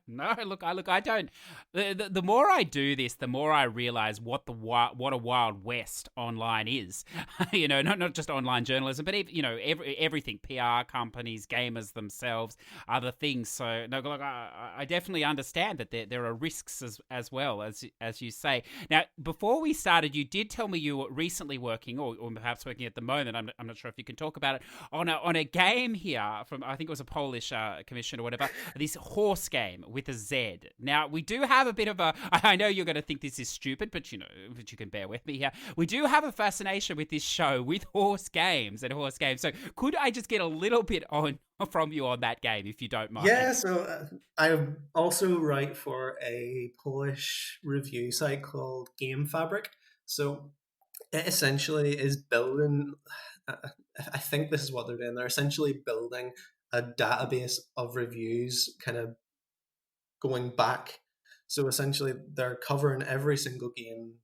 No, look, I don't. The more I do this, the more I realize what a wild west online is. Not just online journalism, but everything, PR companies, gamers themselves, other things. So no, look, I definitely understand that there are risks as well as you say. Now, before we started, you did tell me you were recently working, or perhaps working at the moment. I'm not sure if you can talk about it on a game here from, I think it was a Polish commission or whatever. This horse game with a Z. Now, we do have a bit of a, I know you're going to think this is stupid, but you can bear with me here. We do have a fascination with this show with horse games and horse games. So could I just get a little bit from you on that game, if you don't mind? Yeah, so I also write for a Polish review site called Game Fabric. So it essentially is building, uh, I think this is what they're doing. They're essentially building a database of reviews kind of going back. So essentially, they're covering every single game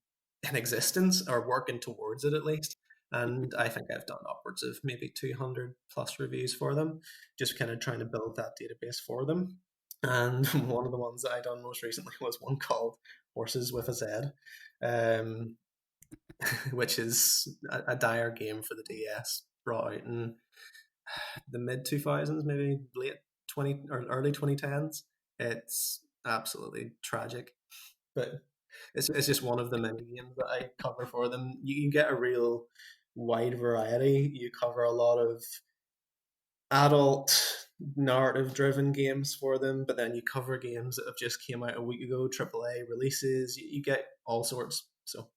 in existence or working towards it at least. And I think I've done upwards of maybe 200 plus reviews for them, just kind of trying to build that database for them. And one of the ones that I done most recently was one called Horses with a Z, um, which is a dire game for the DS, brought out in the mid 2000s, maybe late 20 or early 2010s. It's absolutely tragic, but it's just one of the many games that I cover for them. You get a real wide variety. You cover a lot of adult narrative driven games for them, but then you cover games that have just came out a week ago, AAA releases. You get all sorts. So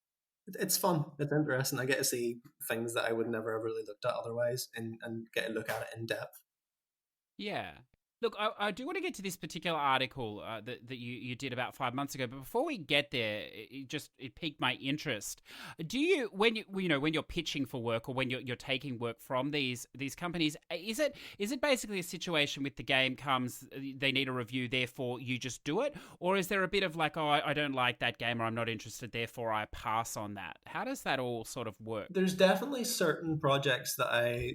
it's fun. It's interesting. I get to see things that I would never have really looked at otherwise, and get to look at it in depth. Yeah. Look, I do want to get to this particular article that you did about 5 months ago, but before we get there, it piqued my interest. Do you when you're pitching for work or when you're taking work from these companies, is it basically a situation with the game comes they need a review, therefore you just do it, or is there a bit of like, oh, I don't like that game or I'm not interested, therefore I pass on that? How does that all sort of work? There's definitely certain projects that I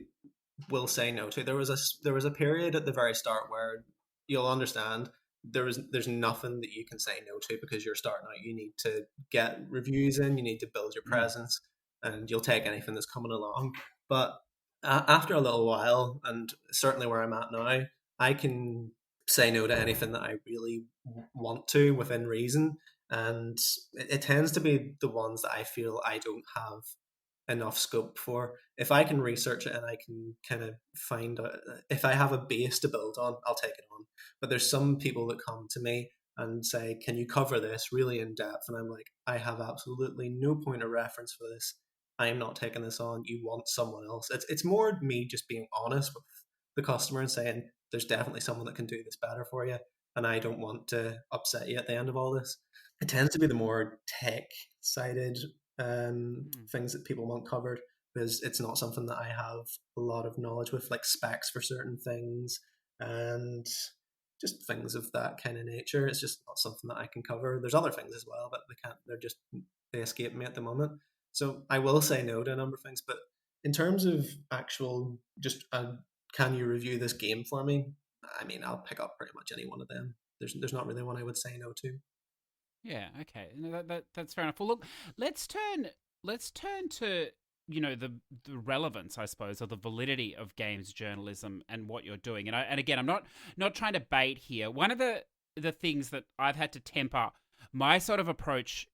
will say no to. There was a period at the very start where you'll understand there's nothing that you can say no to because you're starting out. You need to get reviews in, you need to build your Mm. presence, and you'll take anything that's coming along. But after a little while, and certainly where I'm at now, I can say no to anything that I really want to within reason, and it tends to be the ones that I feel I don't have enough scope for. If I can research it and I can kind of find out, if I have a base to build on, I'll take it on. But there's some people that come to me and say, "Can you cover this really in depth?" And I'm like, "I have absolutely no point of reference for this. I am not taking this on. You want someone else." It's more me just being honest with the customer and saying, "There's definitely someone that can do this better for you, and I don't want to upset you at the end of all this." It tends to be the more tech sided Mm. things that people want covered, because it's not something that I have a lot of knowledge with, like specs for certain things and just things of that kind of nature. It's just not something that I can cover. There's other things as well, but they can't. They escape me at the moment. So I will say no to a number of things. But in terms of actual, just can you review this game for me? I mean, I'll pick up pretty much any one of them. There's not really one I would say no to. Yeah, okay. No, that's fair enough. Well, look, let's turn to the relevance, I suppose, or the validity of games journalism and what you're doing. And again, I'm not trying to bait here. One of the things that I've had to temper my sort of approach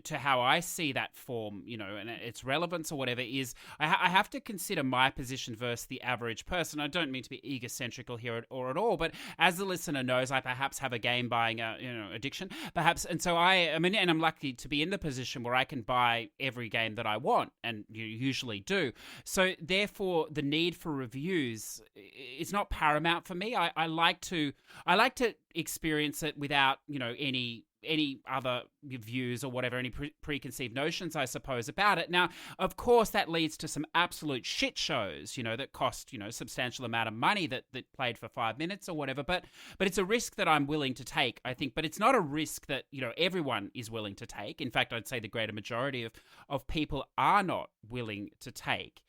to how I see that form, and its relevance or whatever, is I have to consider my position versus the average person. I don't mean to be egocentrical here or at all, but as the listener knows, I perhaps have a game buying addiction, perhaps, and so and I'm lucky to be in the position where I can buy every game that I want, and you usually do. So therefore, the need for reviews is not paramount for me. I like to experience it without any other views or whatever, any preconceived notions, I suppose, about it. Now, of course, that leads to some absolute shit shows, that cost, substantial amount of money that played for 5 minutes or whatever. But it's a risk that I'm willing to take, I think. But it's not a risk that, everyone is willing to take. In fact, I'd say the greater majority of people are not willing to take.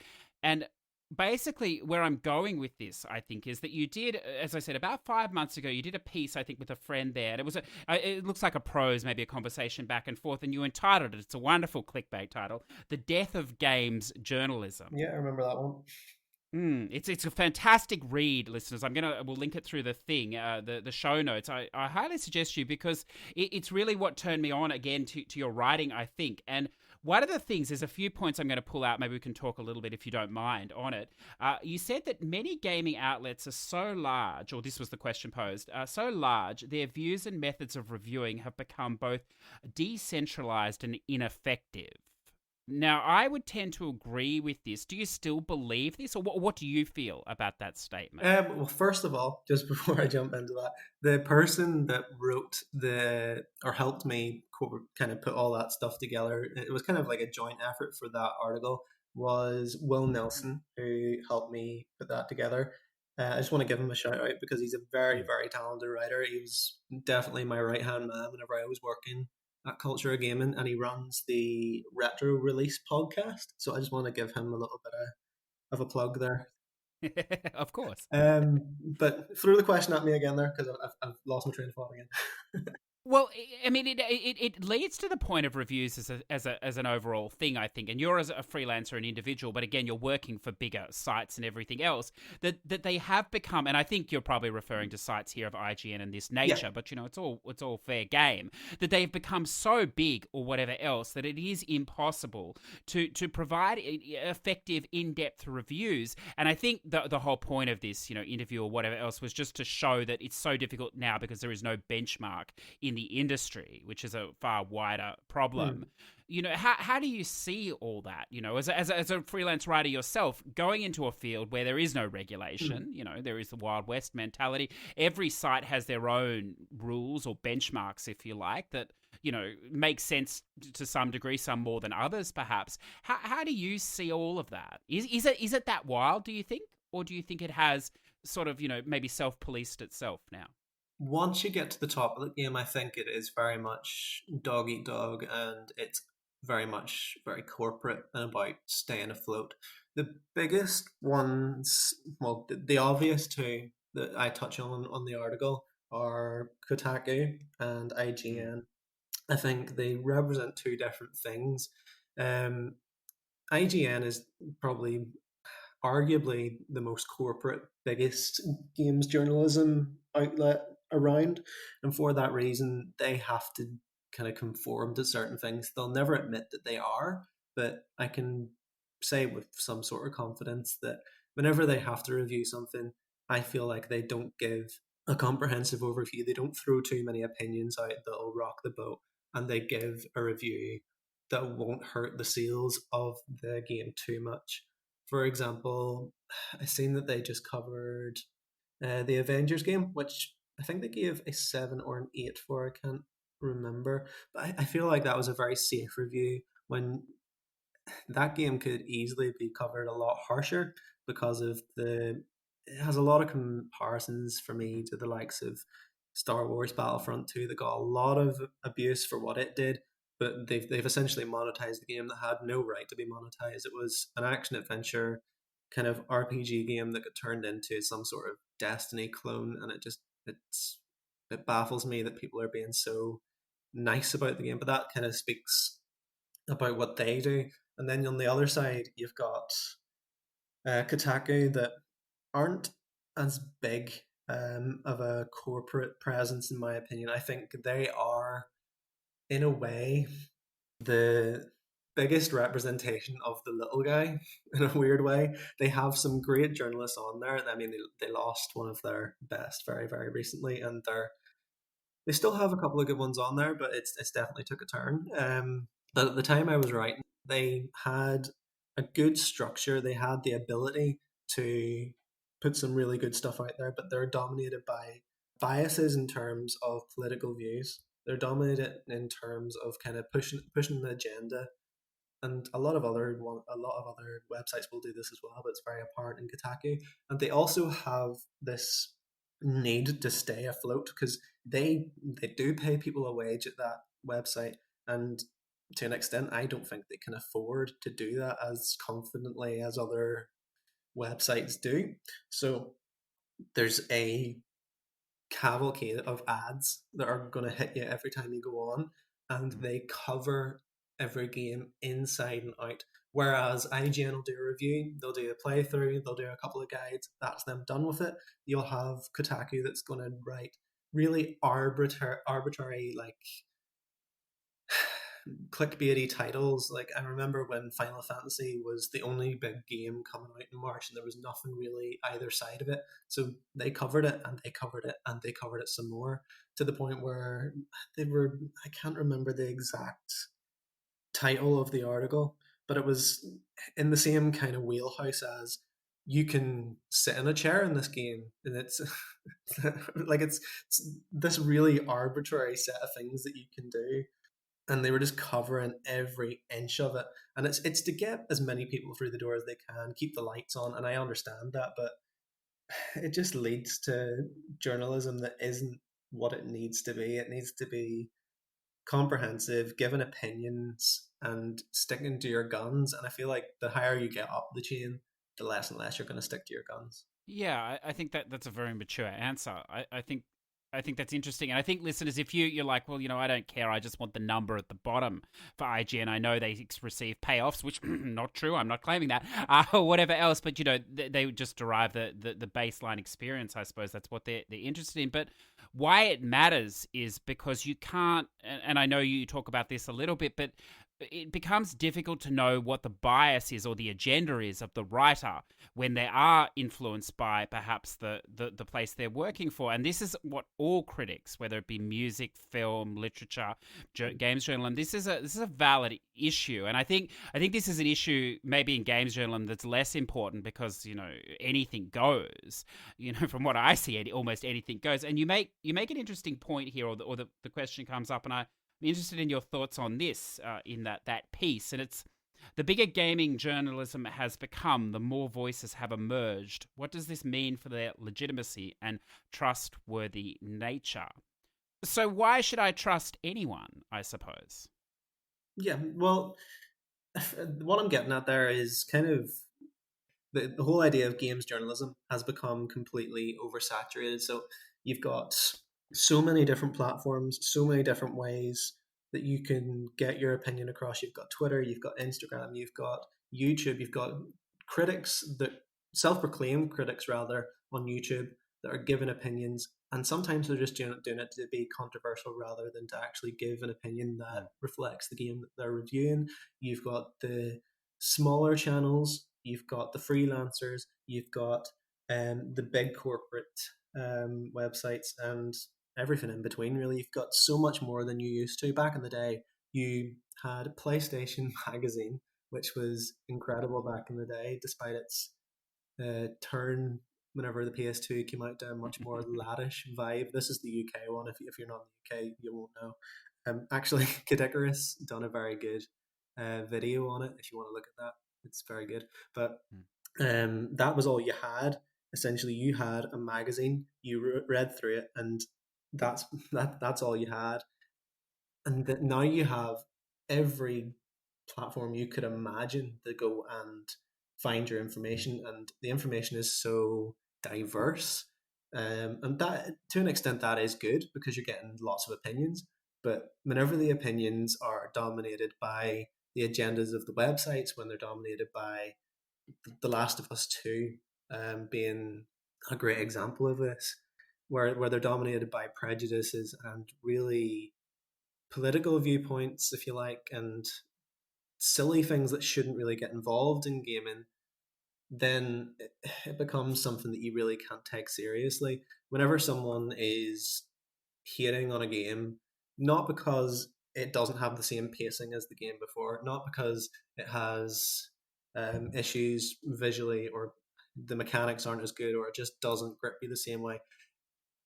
And basically where I'm going with this, I think, is that you did, as I said, about 5 months ago, you did a piece, I think, with a friend there. And it looks like a prose, maybe a conversation back and forth, and you entitled it. It's a wonderful clickbait title: "The Death of Games Journalism." Yeah, I remember that one. It's a fantastic read, listeners. We'll link it through the thing, the show notes. I highly suggest you, because it's really what turned me on again to your writing, I think. And one of the things, there's a few points I'm going to pull out. Maybe we can talk a little bit, if you don't mind, on it. You said that many gaming outlets are so large, or this was the question posed, so large, their views and methods of reviewing have become both decentralized and ineffective. Now, I would tend to agree with this. Do you still believe this, or what do you feel about that statement? Well, first of all, just before I jump into that, the person that wrote or helped me kind of put all that stuff together, it was kind of like a joint effort for that article, was Will Nelson, who helped me put that together. I just want to give him a shout out because he's a very, Mm. very talented writer. He was definitely my right hand man whenever I was working at Culture of Gaming, and he runs the Retro Release podcast. So I just want to give him a little bit of a plug there. Of course. But throw the question at me again there, because I've lost my train of thought again. Well, I mean, it leads to the point of reviews as an overall thing, I think. And you're as a freelancer and individual, but again, you're working for bigger sites and everything else that they have become. And I think you're probably referring to sites here of IGN and this nature, Yeah. but it's all fair game. That they've become so big or whatever else that it is impossible to provide effective, in-depth reviews. And I think the whole point of this, interview or whatever else was just to show that it's so difficult now because there is no benchmark in the industry, which is a far wider problem. How do you see all that? As a freelance writer yourself, going into a field where there is no regulation, there is the Wild West mentality. Every site has their own rules or benchmarks, if you like, that make sense to some degree, some more than others, perhaps. How do you see all of that? Is it that wild? Do you think, or do you think it has sort of maybe self-policed itself now? Once you get to the top of the game, I think it is very much dog eat dog, and it's very corporate and about staying afloat. The biggest ones, well, the obvious two that I touch on the article are Kotaku and Mm. IGN. I think they represent two different things. Um, IGN is probably arguably the most corporate, biggest games journalism outlet around. And for that reason, they have to kind of conform to certain things. They'll never admit that they are, but I can say with some sort of confidence that whenever they have to review something, I feel like they don't give a comprehensive overview. They don't throw too many opinions out that'll rock the boat, and they give a review that won't hurt the sales of the game too much. For example, I seen that they just covered the Avengers game, which I think they gave a 7 or an 8 for. I can't remember, but I feel like that was a very safe review when that game could easily be covered a lot harsher because of the it has a lot of comparisons for me to the likes of Star Wars Battlefront 2 that got a lot of abuse for what it did, but they've essentially monetized the game that had no right to be monetized. It was an action adventure kind of RPG game that got turned into some sort of Destiny clone, and it baffles me that people are being so nice about the game, but that kind of speaks about what they do. And then on the other side, you've got Kotaku that aren't as big of a corporate presence, in my opinion. I think they are, in a way, the biggest representation of the little guy in a weird way. They have some great journalists on there. I mean, they lost one of their best very, very recently, and they still have a couple of good ones on there, but it's definitely took a turn. But at the time I was writing, they had a good structure. They had the ability to put some really good stuff out there, but they're dominated by biases in terms of political views. They're dominated in terms of kind of pushing the agenda, and a lot of other websites will do this as well, but it's very apparent in Kotaku. And they also have this need to stay afloat because they do pay people a wage at that website, and to an extent, I don't think they can afford to do that as confidently as other websites do. So there's a cavalcade of ads that are going to hit you every time you go on, and they cover every game inside and out. Whereas IGN will do a review, they'll do a playthrough, they'll do a couple of guides, that's them done with it. You'll have Kotaku that's going to write really arbitrary like clickbaity titles. Like I remember when Final Fantasy was the only big game coming out in March, and there was nothing really either side of it. So they covered it, and they covered it, and they covered it some more, to the point where they were. I can't remember the exact title of the article, but it was in the same kind of wheelhouse as you can sit in a chair in this game, and it's like it's this really arbitrary set of things that you can do, and they were just covering every inch of it. And it's to get as many people through the door as they can, keep the lights on, and I understand that, but it just leads to journalism that isn't what it needs to be. It needs to be comprehensive, giving opinions, and sticking to your guns. And I feel like the higher you get up the chain, the less and less you're going to stick to your guns. Yeah, I think that's a very mature answer. I think that's interesting, and I think listeners, if you're like, well, I don't care, I just want the number at the bottom for IGN. I know they receive payoffs, which not true. I'm not claiming that, or whatever else. But they just derive the baseline experience. I suppose that's what they're interested in. But why it matters is because you can't, and I know you talk about this a little bit, but it becomes difficult to know what the bias is or the agenda is of the writer when they are influenced by perhaps the place they're working for. And this is what all critics, whether it be music, film, literature, games journalism, this is a valid issue. And I think this is an issue maybe in games journalism that's less important because anything goes. From what I see, almost anything goes. And you make an interesting point here, or the question comes up, and I'm interested in your thoughts on this in that piece. And it's, the bigger gaming journalism has become, the more voices have emerged. What does this mean for their legitimacy and trustworthy nature? So why should I trust anyone, I suppose? Yeah, well, what I'm getting at there is kind of the whole idea of games journalism has become completely oversaturated. So you've got so many different platforms, so many different ways that you can get your opinion across. You've got Twitter, you've got Instagram, you've got YouTube, you've got critics that self-proclaimed critics rather on YouTube that are giving opinions, and sometimes they're just doing it to be controversial rather than to actually give an opinion that reflects the game that they're reviewing. You've got the smaller channels, you've got the freelancers, you've got the big corporate websites, and everything in between. Really, you've got so much more than you used to. Back in the day, you had PlayStation Magazine, which was incredible back in the day, despite its turn whenever the PS2 came out to a much more laddish vibe. This is the UK one. If you're not in the UK, you won't know. Actually, Kid Icarus done a very good video on it. If you want to look at that, it's very good. But that was all you had. Essentially, you had a magazine. You read through it, and that's all you had. And that now you have every platform you could imagine to go and find your information, and the information is so diverse. And that, to an extent, that is good because you're getting lots of opinions. But whenever the opinions are dominated by the agendas of the websites, when they're dominated by The Last of Us 2 being a great example of this, where they're dominated by prejudices and really political viewpoints, if you like, and silly things that shouldn't really get involved in gaming, then it becomes something that you really can't take seriously. Whenever someone is hating on a game, not because it doesn't have the same pacing as the game before, not because it has issues visually or the mechanics aren't as good or it just doesn't grip you the same way.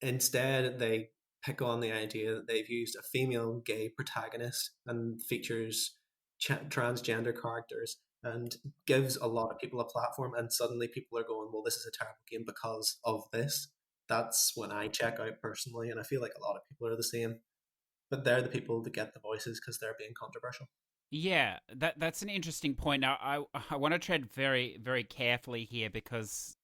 Instead, they pick on the idea that they've used a female gay protagonist and features transgender characters and gives a lot of people a platform. And suddenly people are going, well, this is a terrible game because of this. That's when I check out personally. And I feel like a lot of people are the same. But they're the people that get the voices because they're being controversial. Yeah, that's an interesting point. Now, I want to tread very, very carefully here because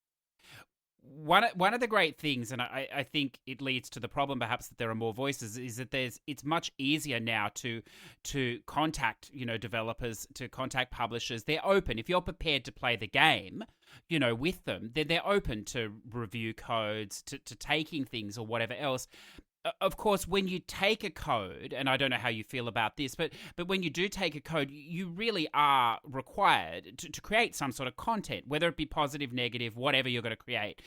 one of the great things, and I think it leads to the problem perhaps that there are more voices, is that it's much easier now to contact developers, to contact publishers. They're open. If you're prepared to play the game with them, then they're open to review codes, to taking things or whatever else. Of course, when you take a code, and I don't know how you feel about this, but when you do take a code, you really are required to create some sort of content, whether it be positive, negative, whatever you're going to create,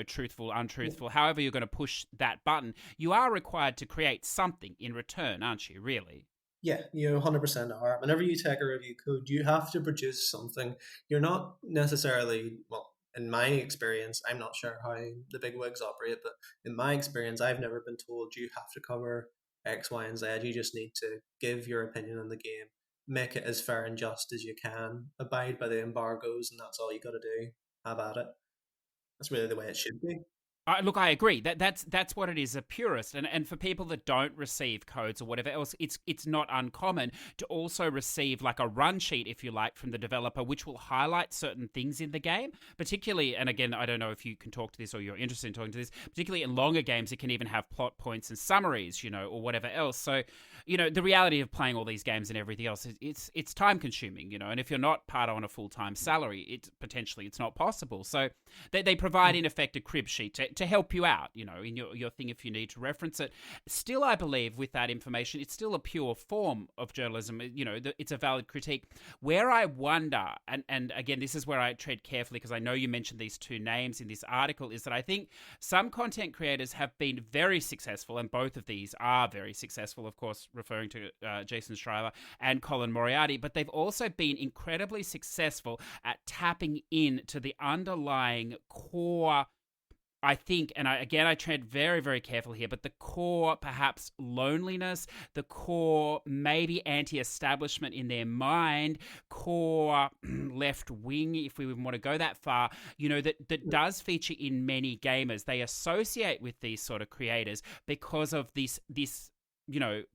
truthful, untruthful, however you're going to push that button, you are required to create something in return, aren't you, really? Yeah, you 100% are. Whenever you take a review code, you have to produce something. You're not necessarily, well, in my experience, I'm not sure how the big wigs operate, but in my experience, I've never been told you have to cover X, Y, and Z. You just need to give your opinion on the game, make it as fair and just as you can, abide by the embargoes, and that's all you got to do. Have at it. That's really the way it should be. Look, I agree. That's what it is, a purist. And for people that don't receive codes or whatever else, it's not uncommon to also receive like a run sheet, if you like, from the developer, which will highlight certain things in the game. Particularly, and again, I don't know if you can talk to this or you're interested in talking to this. Particularly in longer games, it can even have plot points and summaries, or whatever else. So, the reality of playing all these games and everything else is it's time consuming, And if you're not part on a full time salary, it's not possible. So they provide in effect a crib sheet to help you out, in your thing if you need to reference it. Still, I believe with that information, it's still a pure form of journalism. It's a valid critique. Where I wonder, and again, this is where I tread carefully because I know you mentioned these two names in this article, is that I think some content creators have been very successful, and both of these are very successful, of course, referring to Jason Schreiber and Colin Moriarty, but they've also been incredibly successful at tapping into the underlying core, I think, and I tread very, very careful here, but the core, perhaps, loneliness, the core, maybe anti-establishment in their mind, core left-wing, if we even want to go that far, that does feature in many gamers. They associate with these sort of creators because of this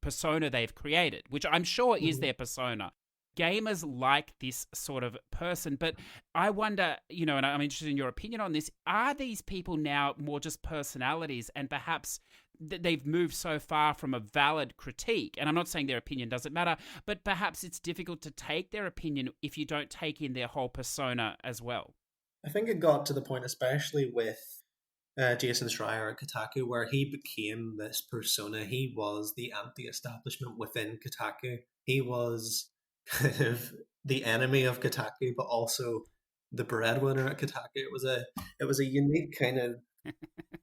persona they've created, which I'm sure is their persona. Gamers like this sort of person, but I wonder, and I'm interested in your opinion on this, are these people now more just personalities and perhaps they've moved so far from a valid critique? And I'm not saying their opinion doesn't matter, but perhaps it's difficult to take their opinion if you don't take in their whole persona as well. I think it got to the point, especially with Jason Schreier at Kotaku, where he became this persona. He was the anti-establishment within Kotaku. He was kind of the enemy of Kotaku, but also the breadwinner at Kotaku. It was a unique kind of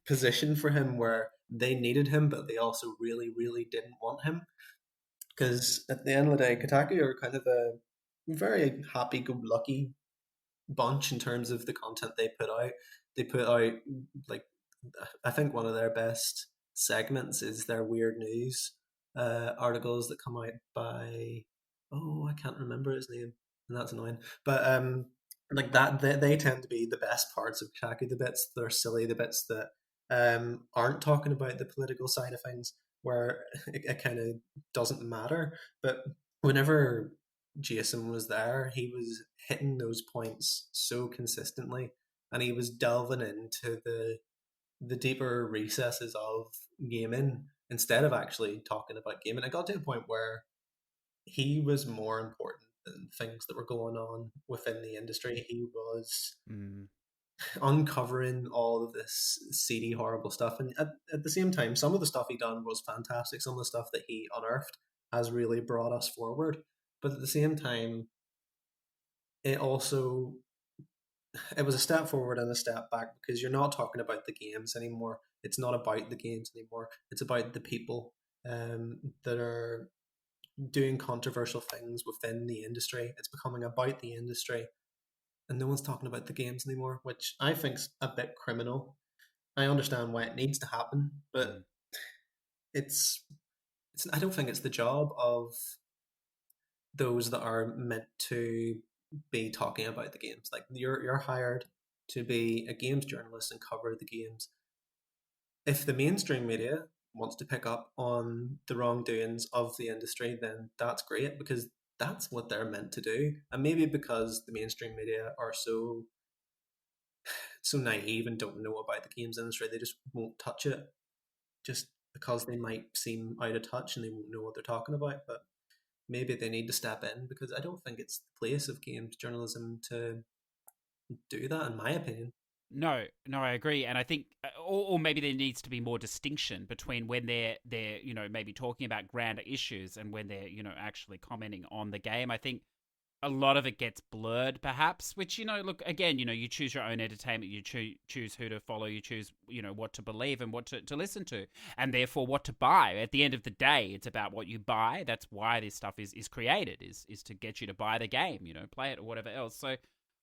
position for him where they needed him, but they also really, really didn't want him. Because at the end of the day, Kotaku are kind of a very happy-go-lucky bunch in terms of the content they put out. They put out, like, I think one of their best segments is their weird news articles that come out by, I can't remember his name, and that's annoying. But like that, they tend to be the best parts of Kotaku, the bits that are silly, the bits that aren't talking about the political side of things, where it kind of doesn't matter. But whenever Jason was there, he was hitting those points so consistently, and he was delving into the deeper recesses of gaming instead of actually talking about gaming. It got to a point where he was more important than things that were going on within the industry. He was uncovering all of this seedy, horrible stuff, and at the same time, some of the stuff he done was fantastic. Some of the stuff that he unearthed has really brought us forward. But at the same time, it also it was a step forward and a step back because you're not talking about the games anymore. It's not about the games anymore. It's about the people that are doing controversial things within the industry. It's becoming about the industry, and no one's talking about the games anymore, which I think's a bit criminal. I understand why it needs to happen, but it's I don't think it's the job of those that are meant to be talking about the games. Like you're hired to be a games journalist and cover the games. If the mainstream media wants to pick up on the wrongdoings of the industry, then that's great because that's what they're meant to do. And maybe because the mainstream media are so naive and don't know about the games industry, they just won't touch it just because they might seem out of touch and they won't know what they're talking about. But maybe they need to step in because I don't think it's the place of games journalism to do that, in my opinion. No, I agree, and I think, or maybe there needs to be more distinction between when they're maybe talking about grander issues and when they're actually commenting on the game. I think a lot of it gets blurred, perhaps. Which look, again, you choose your own entertainment, you choose who to follow, you choose what to believe and what to listen to, and therefore what to buy. At the end of the day, it's about what you buy. That's why this stuff is created, is to get you to buy the game, play it or whatever else. So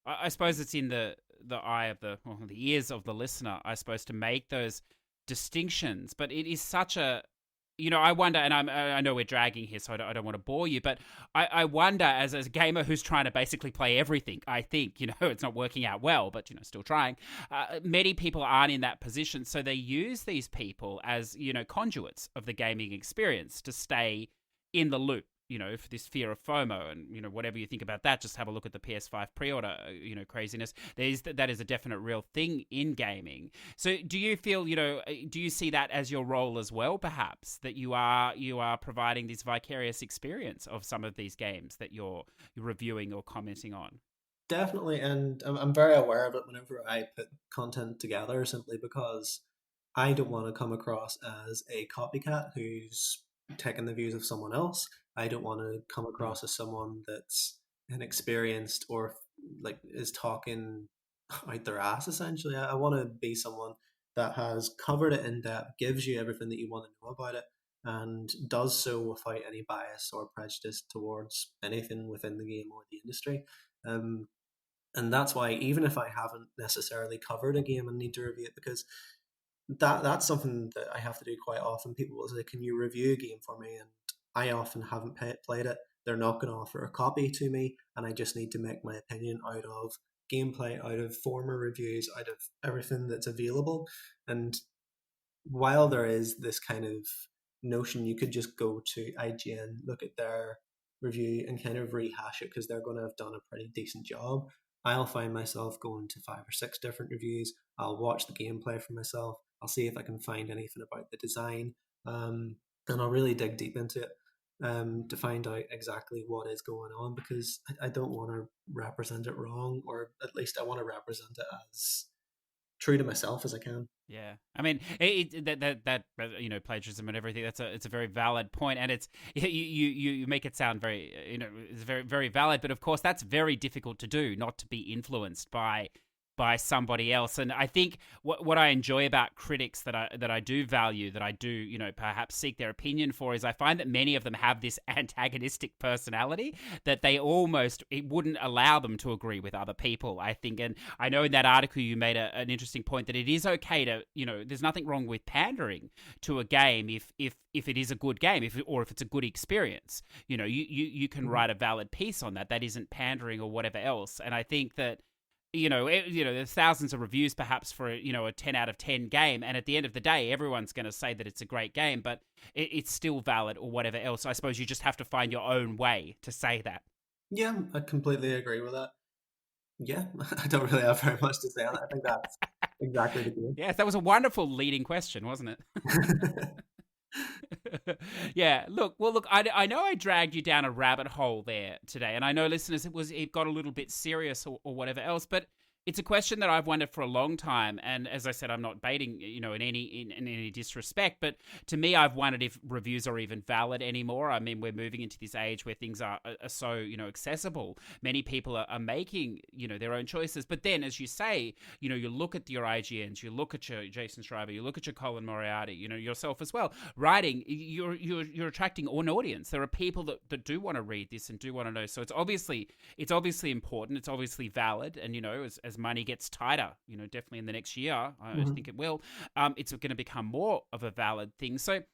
I suppose it's in the eye of the ears of the listener, I suppose, to make those distinctions. But it is such a I wonder, and I know we're dragging here, so I don't want to bore you, but I wonder, as a gamer who's trying to basically play everything, I think, it's not working out well, but, still trying. Many people aren't in that position, so they use these people as, conduits of the gaming experience to stay in the loop. For this fear of FOMO, and whatever you think about that, just have a look at the PS5 pre-order, craziness. That is a definite real thing in gaming. So, do you feel, do you see that as your role as well? Perhaps that you are providing this vicarious experience of some of these games that you're reviewing or commenting on. Definitely, and I'm very aware of it whenever I put content together, simply because I don't want to come across as a copycat who's taking the views of someone else. I don't want to come Mm. across as someone that's inexperienced or like is talking out their ass. Essentially, I want to be someone that has covered it in depth, gives you everything that you want to know about it, and does so without any bias or prejudice towards anything within the game or the industry. Um, and that's why, even if I haven't necessarily covered a game and need to review it, because that's something that I have to do quite often. People will say, "Can you review a game for me?" And I often haven't played it. They're not going to offer a copy to me, and I just need to make my opinion out of gameplay, out of former reviews, out of everything that's available. And while there is this kind of notion you could just go to IGN, look at their review, and kind of rehash it because they're going to have done a pretty decent job, I'll find myself going to 5 or 6 different reviews. I'll watch the gameplay for myself. I'll see if I can find anything about the design, and I'll really dig deep into it to find out exactly what is going on, because I don't want to represent it wrong, or at least I want to represent it as true to myself as I can. Yeah, I mean that plagiarism and everything. It's a very valid point, and it's you make it sound very it's very very valid. But of course, that's very difficult to do, not to be influenced by somebody else. And I think what I enjoy about critics that I do value, that I do perhaps seek their opinion for, is I find that many of them have this antagonistic personality that it wouldn't allow them to agree with other people, I think. And I know in that article you made an interesting point that it is okay to there's nothing wrong with pandering to a game if it is a good game, or if it's a good experience. You can write a valid piece on that. That isn't pandering or whatever else. And I think that there's thousands of reviews perhaps for a 10 out of 10 game, and at the end of the day everyone's going to say that it's a great game, but it's still valid or whatever else. I suppose you just have to find your own way to say that. Yeah, I completely agree with that. Yeah, I don't really have very much to say on it. I think that's exactly the game. Yes, that was a wonderful leading question, wasn't it? Yeah, look, I know I dragged you down a rabbit hole there today, and I know, listeners, it got a little bit serious or whatever else, but it's a question that I've wondered for a long time. And as I said, I'm not baiting, in any disrespect, but to me, I've wondered if reviews are even valid anymore. I mean, we're moving into this age where things are so accessible. Many people are making their own choices, but then, as you say, you look at your IGNs, you look at your Jason Schreiber, you look at your Colin Moriarty, yourself as well, writing. You're attracting an audience. There are people that do want to read this and do want to know. So it's obviously important. It's obviously valid, and as money gets tighter, definitely in the next year, I Mhm. think it will, it's going to become more of a valid thing. So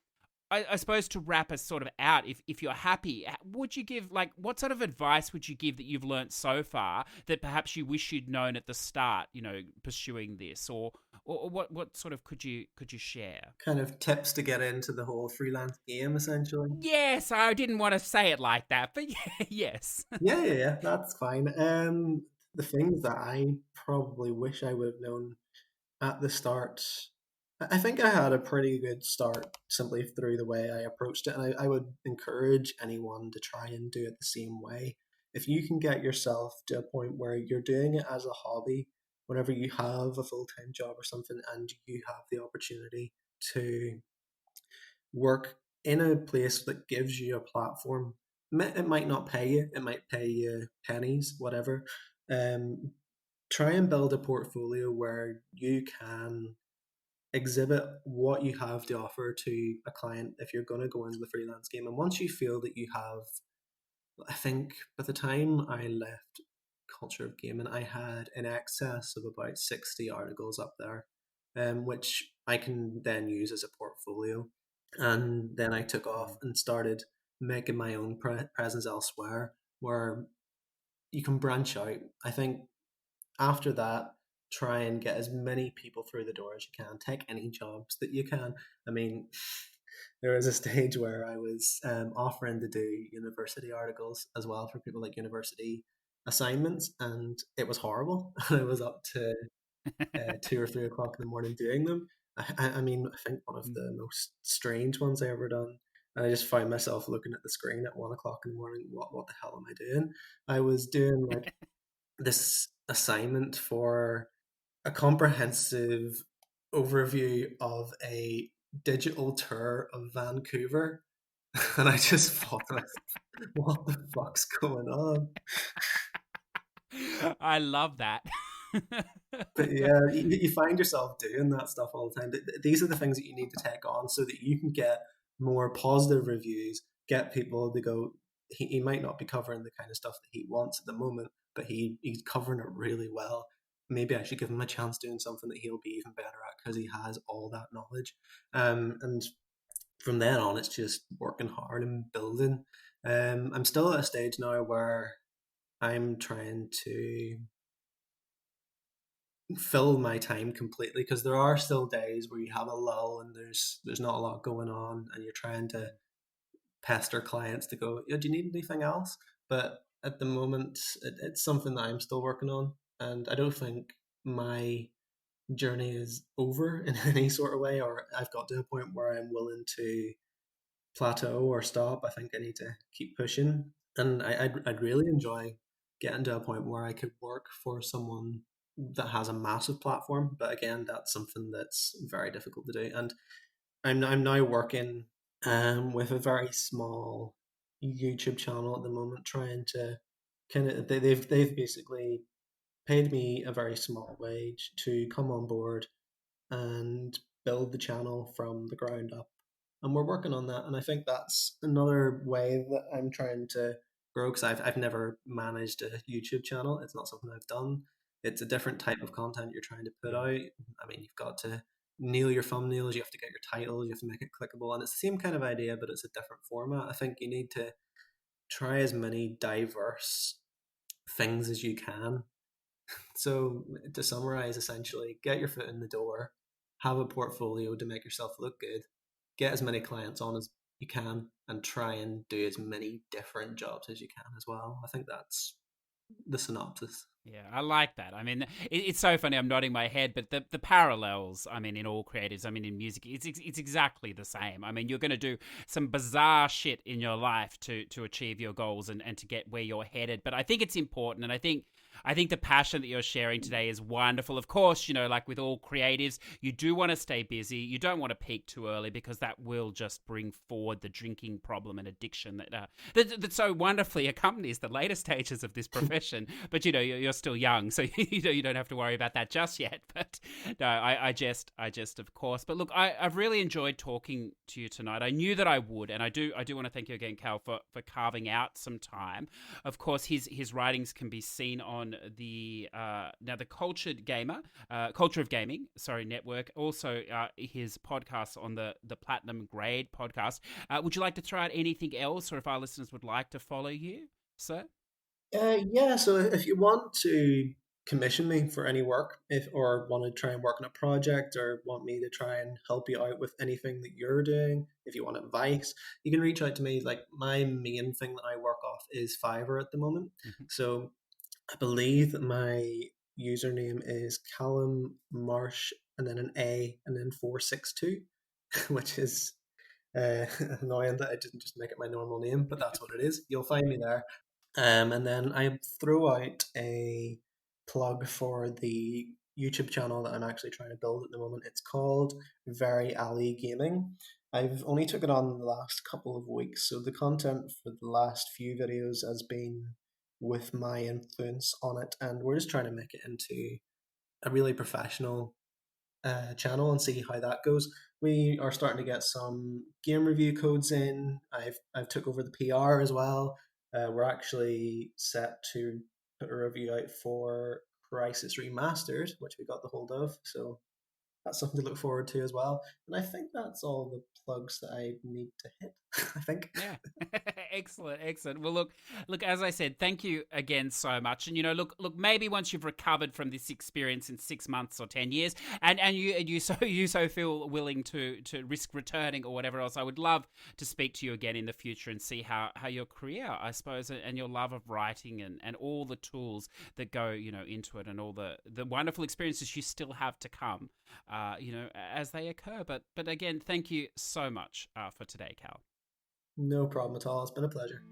I suppose, to wrap us sort of out, if you're happy, would you give, like, what sort of advice would you give that you've learnt so far that perhaps you wish you'd known at the start, pursuing this, or what sort of could you share? Kind of tips to get into the whole freelance game, essentially. Yes, I didn't want to say it like that, but yeah, yes. Yeah, that's fine. The things that I probably wish I would have known at the start, I think I had a pretty good start simply through the way I approached it, and I would encourage anyone to try and do it the same way. If you can get yourself to a point where you're doing it as a hobby, whenever you have a full time job or something, and you have the opportunity to work in a place that gives you a platform, it might not pay you, it might pay you pennies, whatever. Um, Try and build a portfolio where you can exhibit what you have to offer to a client if you're going to go into the freelance game. And once you feel that you have, I think by the time I left Culture of Gaming, I had in excess of about 60 articles up there, which I can then use as a portfolio. And then I took off and started making my own presence elsewhere, where you can branch out. I think after that, try and get as many people through the door as you can. Take any jobs that you can. I mean, there was a stage where I was offering to do university articles as well for people, like university assignments, and it was horrible. I was up to 2 or 3 o'clock in the morning doing them. I mean, I think one of the most strange ones I ever done. And I just found myself looking at the screen at 1 o'clock in the morning. What the hell am I doing? I was doing like this assignment for a comprehensive overview of a digital tour of Vancouver. And I just thought, to myself, what the fuck's going on? I love that. But yeah, you find yourself doing that stuff all the time. These are the things that you need to take on so that you can get more positive reviews, get people to go, he might not be covering the kind of stuff that he wants at the moment, but he's covering it really well. Maybe I should give him a chance doing something that he'll be even better at because he has all that knowledge. And from then on, it's just working hard and building. I'm still at a stage now where I'm trying to fill my time completely because there are still days where you have a lull and there's not a lot going on and you're trying to pester clients to go, yeah, do you need anything else? But at the moment, it's something that I'm still working on, and I don't think my journey is over in any sort of way, or I've got to a point where I'm willing to plateau or stop. I think I need to keep pushing, and I'd really enjoy getting to a point where I could work for someone that has a massive platform. But again, that's something that's very difficult to do. And I'm now working with a very small YouTube channel at the moment, trying to kind of they've basically paid me a very small wage to come on board and build the channel from the ground up. And we're working on that. And I think that's another way that I'm trying to grow because I've never managed a YouTube channel. It's not something I've done. It's a different type of content you're trying to put out. I mean, you've got to nail your thumbnails, you have to get your titles, you have to make it clickable. And it's the same kind of idea, but it's a different format. I think you need to try as many diverse things as you can. So to summarize, essentially, get your foot in the door, have a portfolio to make yourself look good, get as many clients on as you can, and try and do as many different jobs as you can as well. I think that's the synopsis. Yeah, I like that. I mean, it's so funny. I'm nodding my head, but the parallels, I mean, in all creatives, I mean, in music, it's exactly the same. I mean, you're going to do some bizarre shit in your life to achieve your goals and to get where you're headed. But I think it's important, and I think the passion that you're sharing today is wonderful. Of course, like with all creatives, you do want to stay busy. You don't want to peak too early because that will just bring forward the drinking problem and addiction that so wonderfully accompanies the later stages of this profession. But you're still young, so you don't have to worry about that just yet. But no, I just of course. But look, I've really enjoyed talking to you tonight. I knew that I would, and I do want to thank you again, Cal, for carving out some time. Of course, his writings can be seen on the now the Culture of Gaming, network. Also, his podcast on the Platinum Grade podcast. Would you like to throw out anything else, or if our listeners would like to follow you, sir? Yeah, so if you want to commission me for any work, if or want to try and work on a project or want me to try and help you out with anything that you're doing, if you want advice, you can reach out to me. Like my main thing that I work off is Fiverr at the moment. Mhm. So I believe that my username is Callum Marsh and then an A and then 462, which is annoying that I didn't just make it my normal name, but that's what it is. You'll find me there. And then I throw out a plug for the YouTube channel that I'm actually trying to build at the moment. It's called Veryali Gaming. I've only took it on the last couple of weeks, so the content for the last few videos has been with my influence on it, and we're just trying to make it into a really professional channel and see how that goes. We are starting to get some game review codes in. I've took over the PR as well. We're actually set to put a review out for Crisis Remastered, which we got the hold of. So that's something to look forward to as well. And I think that's all the plugs that I need to hit. I think. Yeah. Excellent, excellent. Well, look. As I said, thank you again so much. And look. Maybe once you've recovered from this experience in 6 months or 10 years, and you so feel willing to risk returning or whatever else, I would love to speak to you again in the future and see how your career, I suppose, and your love of writing and all the tools that go into it, and all the wonderful experiences you still have to come, as they occur. But again, thank you so much for today, Cal. No problem at all. It's been a pleasure.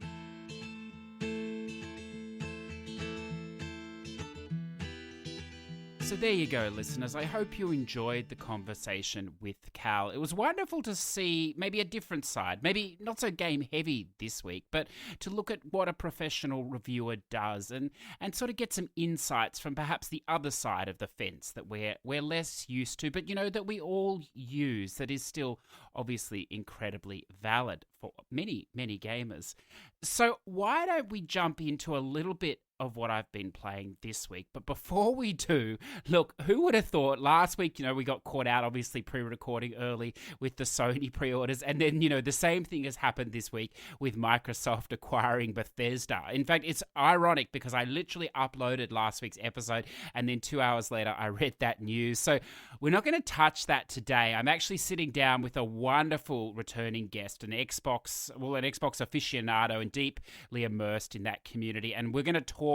So there you go, listeners. I hope you enjoyed the conversation with Cal. It was wonderful to see maybe a different side, maybe not so game heavy this week, but to look at what a professional reviewer does and sort of get some insights from perhaps the other side of the fence that we're less used to, but that we all use, that is still obviously incredibly valid for many, many gamers. So why don't we jump into a little bit of what I've been playing this week? But before we do, look, who would have thought last week, we got caught out, obviously pre-recording early with the Sony pre-orders, and then, the same thing has happened this week with Microsoft acquiring Bethesda. In fact, it's ironic because I literally uploaded last week's episode, and then 2 hours later, I read that news. So we're not going to touch that today. I'm actually sitting down with a wonderful returning guest, an Xbox aficionado and deeply immersed in that community, and we're going to talk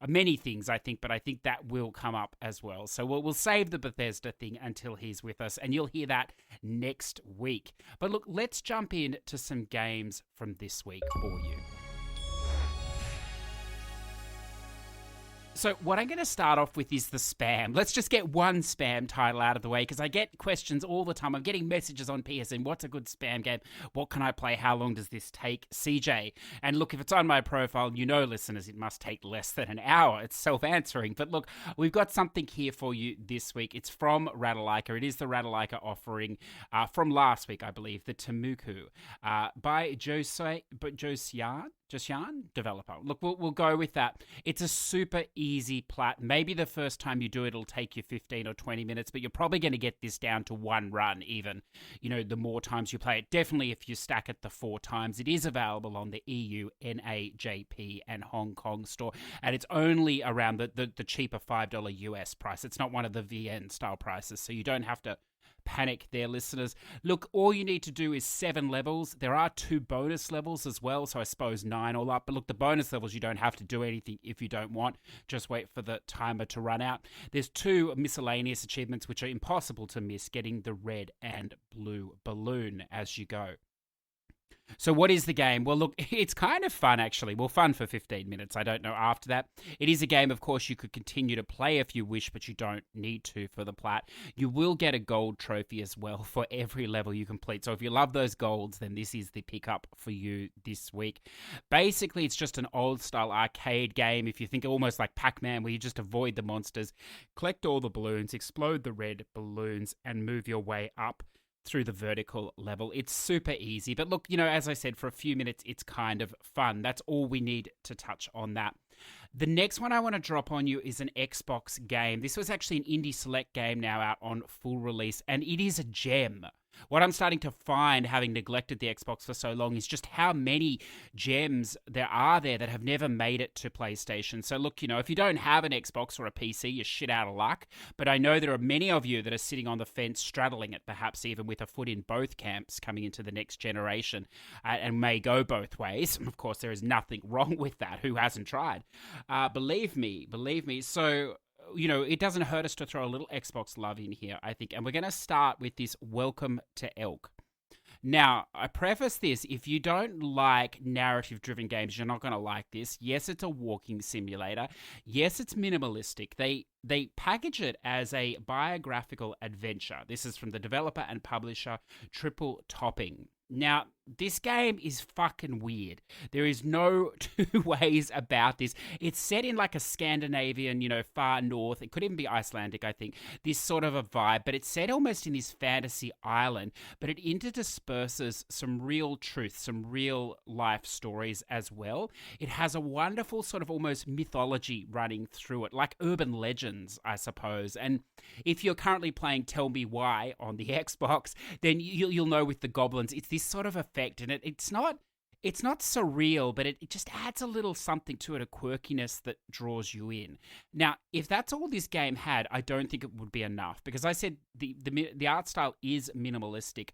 many things, I think, but I think that will come up as well. So we'll save the Bethesda thing until he's with us, and you'll hear that next week. But look, let's jump into some games from this week for you. So what I'm going to start off with is the spam. Let's just get one spam title out of the way, because I get questions all the time. I'm getting messages on PSN. What's a good spam game? What can I play? How long does this take? CJ. And look, if it's on my profile, listeners, it must take less than an hour. It's self-answering. But look, we've got something here for you this week. It's from Ratalaika. It is the Ratalaika offering from last week, I believe, the Tamiku by Josian developer. Look, we'll go with that. It's a super easy plat. Maybe the first time you do it, it'll take you 15 or 20 minutes, but you're probably going to get this down to one run even, the more times you play it. Definitely if you stack it the 4 times. It is available on the EU, NAJP, and Hong Kong store, and it's only around the cheaper $5 US price. It's not one of the VN style prices, so you don't have to panic there, listeners. Look, all you need to do is 7 levels. There are 2 bonus levels as well, so I suppose 9 all up. But look, the bonus levels, you don't have to do anything if you don't want. Just wait for the timer to run out. There's 2 miscellaneous achievements which are impossible to miss, getting the red and blue balloon as you go. So what is the game? Well, look, it's kind of fun, actually. Well, fun for 15 minutes. I don't know after that. It is a game, of course, you could continue to play if you wish, but you don't need to for the plat. You will get a gold trophy as well for every level you complete. So if you love those golds, then this is the pickup for you this week. Basically, it's just an old-style arcade game, if you think almost like Pac-Man, where you just avoid the monsters, collect all the balloons, explode the red balloons, and move your way up through the vertical level. It's super easy, but look, as I said, for a few minutes, it's kind of fun. That's all we need to touch on that. The next one I want to drop on you is an Xbox game. This was actually an indie select game now out on full release, and it is a gem. What I'm starting to find, having neglected the Xbox for so long, is just how many gems there are there that have never made it to PlayStation. So look, if you don't have an Xbox or a PC, you're shit out of luck. But I know there are many of you that are sitting on the fence, straddling it, perhaps even with a foot in both camps coming into the next generation, and may go both ways. Of course, there is nothing wrong with that. Who hasn't tried? Believe me. So it doesn't hurt us to throw a little Xbox love in here, I think. And we're going to start with this Welcome to Elk. Now, I preface this, if you don't like narrative-driven games, you're not going to like this. Yes, it's a walking simulator. Yes, it's minimalistic. They package it as a biographical adventure. This is from the developer and publisher Triple Topping. Now, this game is fucking weird. There is no 2 ways about this. It's set in like a Scandinavian, far north. It could even be Icelandic, I think. This sort of a vibe, but it's set almost in this fantasy island, but it interdisperses some real truth, some real life stories as well. It has a wonderful sort of almost mythology running through it, like urban legend illusions, I suppose. And if you're currently playing Tell Me Why on the Xbox, then you'll know with the goblins, it's this sort of effect, and it's not surreal, but it just adds a little something to it, a quirkiness that draws you in. Now, if that's all this game had, I don't think it would be enough, because I said the art style is minimalistic.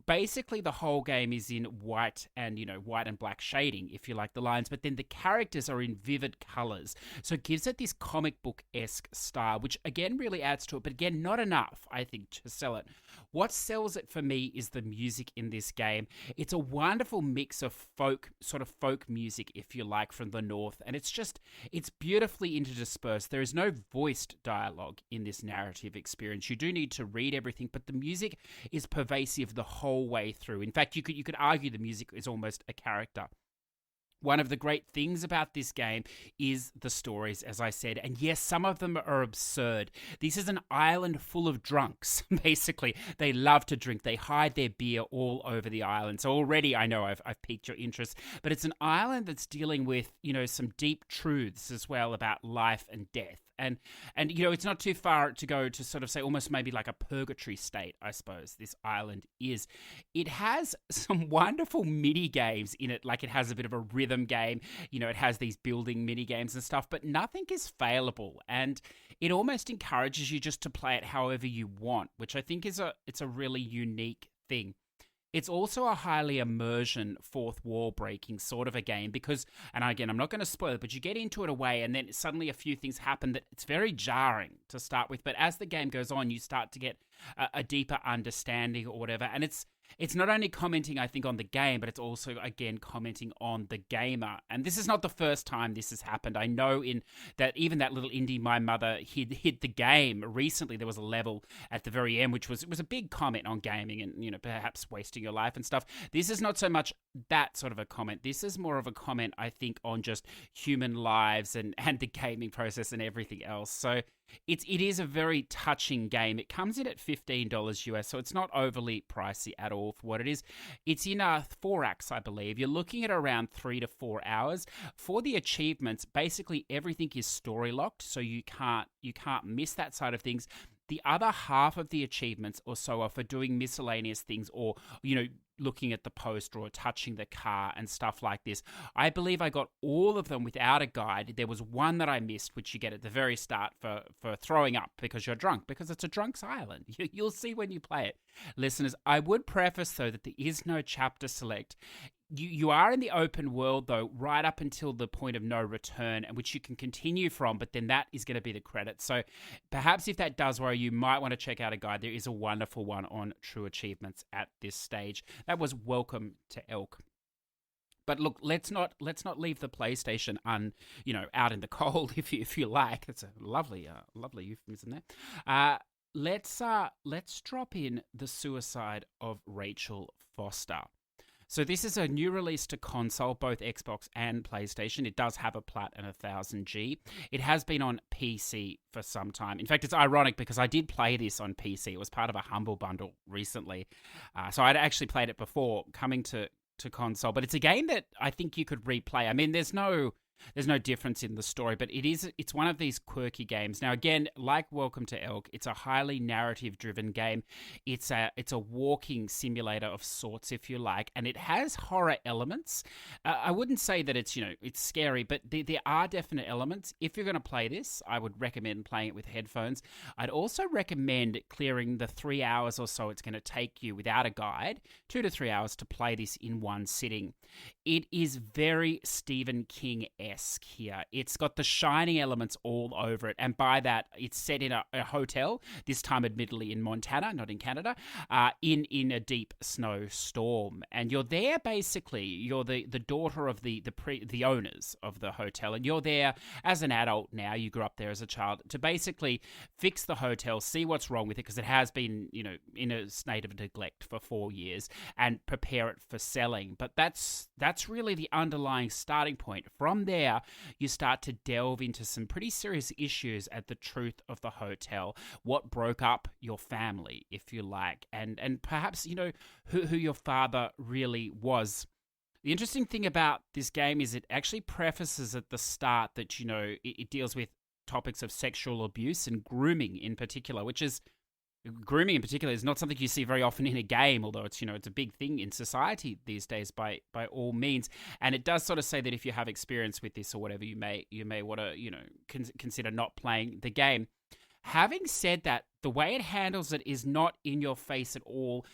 Basically, the whole game is in white and black shading, if you like the lines, but then the characters are in vivid colors, so it gives it this comic book-esque style, which again really adds to it, but again not enough, I think, to sell it. What sells it for me is the music in this game. It's a wonderful mix of folk music, if you like, from the north, and it's beautifully interdispersed. There is no voiced dialogue in this narrative experience. You do need to read everything, but the music is pervasive the whole way through. In fact, you could argue the music is almost a character. One of the great things about this game is the stories, as I said, and yes, some of them are absurd. This is an island full of drunks, basically. They love to drink. They hide their beer all over the island. So already I know I've piqued your interest, but it's an island that's dealing with, some deep truths as well about life and death. And it's not too far to go to sort of say almost maybe like a purgatory state, I suppose, this island is. It has some wonderful mini games in it, like it has a bit of a rhythm game, it has these building mini games and stuff, but nothing is failable. And it almost encourages you just to play it however you want, which I think it's a really unique thing. It's also a highly immersion, fourth wall breaking sort of a game because, and again, I'm not going to spoil it, but you get into it a way and then suddenly a few things happen that it's very jarring to start with. But as the game goes on, you start to get a deeper understanding or whatever. And it's not only commenting, I think, on the game, but it's also, again, commenting on the gamer. And this is not the first time this has happened. I know in that even that little indie My Mother hid the game recently, there was a level at the very end, which was a big comment on gaming and, perhaps wasting your life and stuff. This is not so much that sort of a comment. This is more of a comment, I think, on just human lives and the gaming process and everything else. So it is a very touching game. It comes in at $15 US, so it's not overly pricey at all for what it is. It's in 4 acts, I believe. You're looking at around 3 to 4 hours. For the achievements, basically everything is story locked, so you can't miss that side of things. The other half of the achievements or so are for doing miscellaneous things or, looking at the poster or touching the car and stuff like this. I believe I got all of them without a guide. There was one that I missed, which you get at the very start for throwing up because you're drunk, because it's a drunk's island. You'll see when you play it. Listeners, I would preface, though, that there is no chapter select. You are in the open world, though, right up until the point of no return, and which you can continue from, but then that is going to be the credit. So perhaps if that does worry you, might want to check out a guide. There is a wonderful one on true achievements at this stage. That was Welcome to Elk. But look, let's not leave the PlayStation out in the cold if you like. That's a lovely euphemism there. Let's drop in the suicide of Rachel Foster. So this is a new release to console, both Xbox and PlayStation. It does have a Plat and 1000G. It has been on PC for some time. In fact, it's ironic because I did play this on PC. It was part of a Humble Bundle recently. So I'd actually played it before coming to console. But it's a game that I think you could replay. I mean, there's no difference in the story, but it's one of these quirky games. Now, again, like Welcome to Elk, it's a highly narrative-driven game. It's a walking simulator of sorts, if you like, and it has horror elements. I wouldn't say that it's scary, but there are definite elements. If you're going to play this, I would recommend playing it with headphones. I'd also recommend clearing the 3 hours or so it's going to take you without a guide, 2 to 3 hours to play this in one sitting. It is very Stephen King-esque here. It's got the shining elements all over it, and by that, it's set in a hotel, this time admittedly in Montana, not in Canada, in a deep snowstorm. And you're there basically, you're the daughter of the owners of the hotel, and you're there as an adult now, you grew up there as a child, to basically fix the hotel, see what's wrong with it, because it has been, in a state of neglect for 4 years, and prepare it for selling. But that's really the underlying starting point. From there, you start to delve into some pretty serious issues at the truth of the hotel, what broke up your family, if you like, and perhaps, who your father really was. The interesting thing about this game is it actually prefaces at the start that, it deals with topics of sexual abuse and grooming in particular, grooming in particular is not something you see very often in a game, although it's it's a big thing in society these days by all means. And it does sort of say that if you have experience with this or whatever, you may want to consider not playing the game. Having said that, the way it handles it is not in your face at all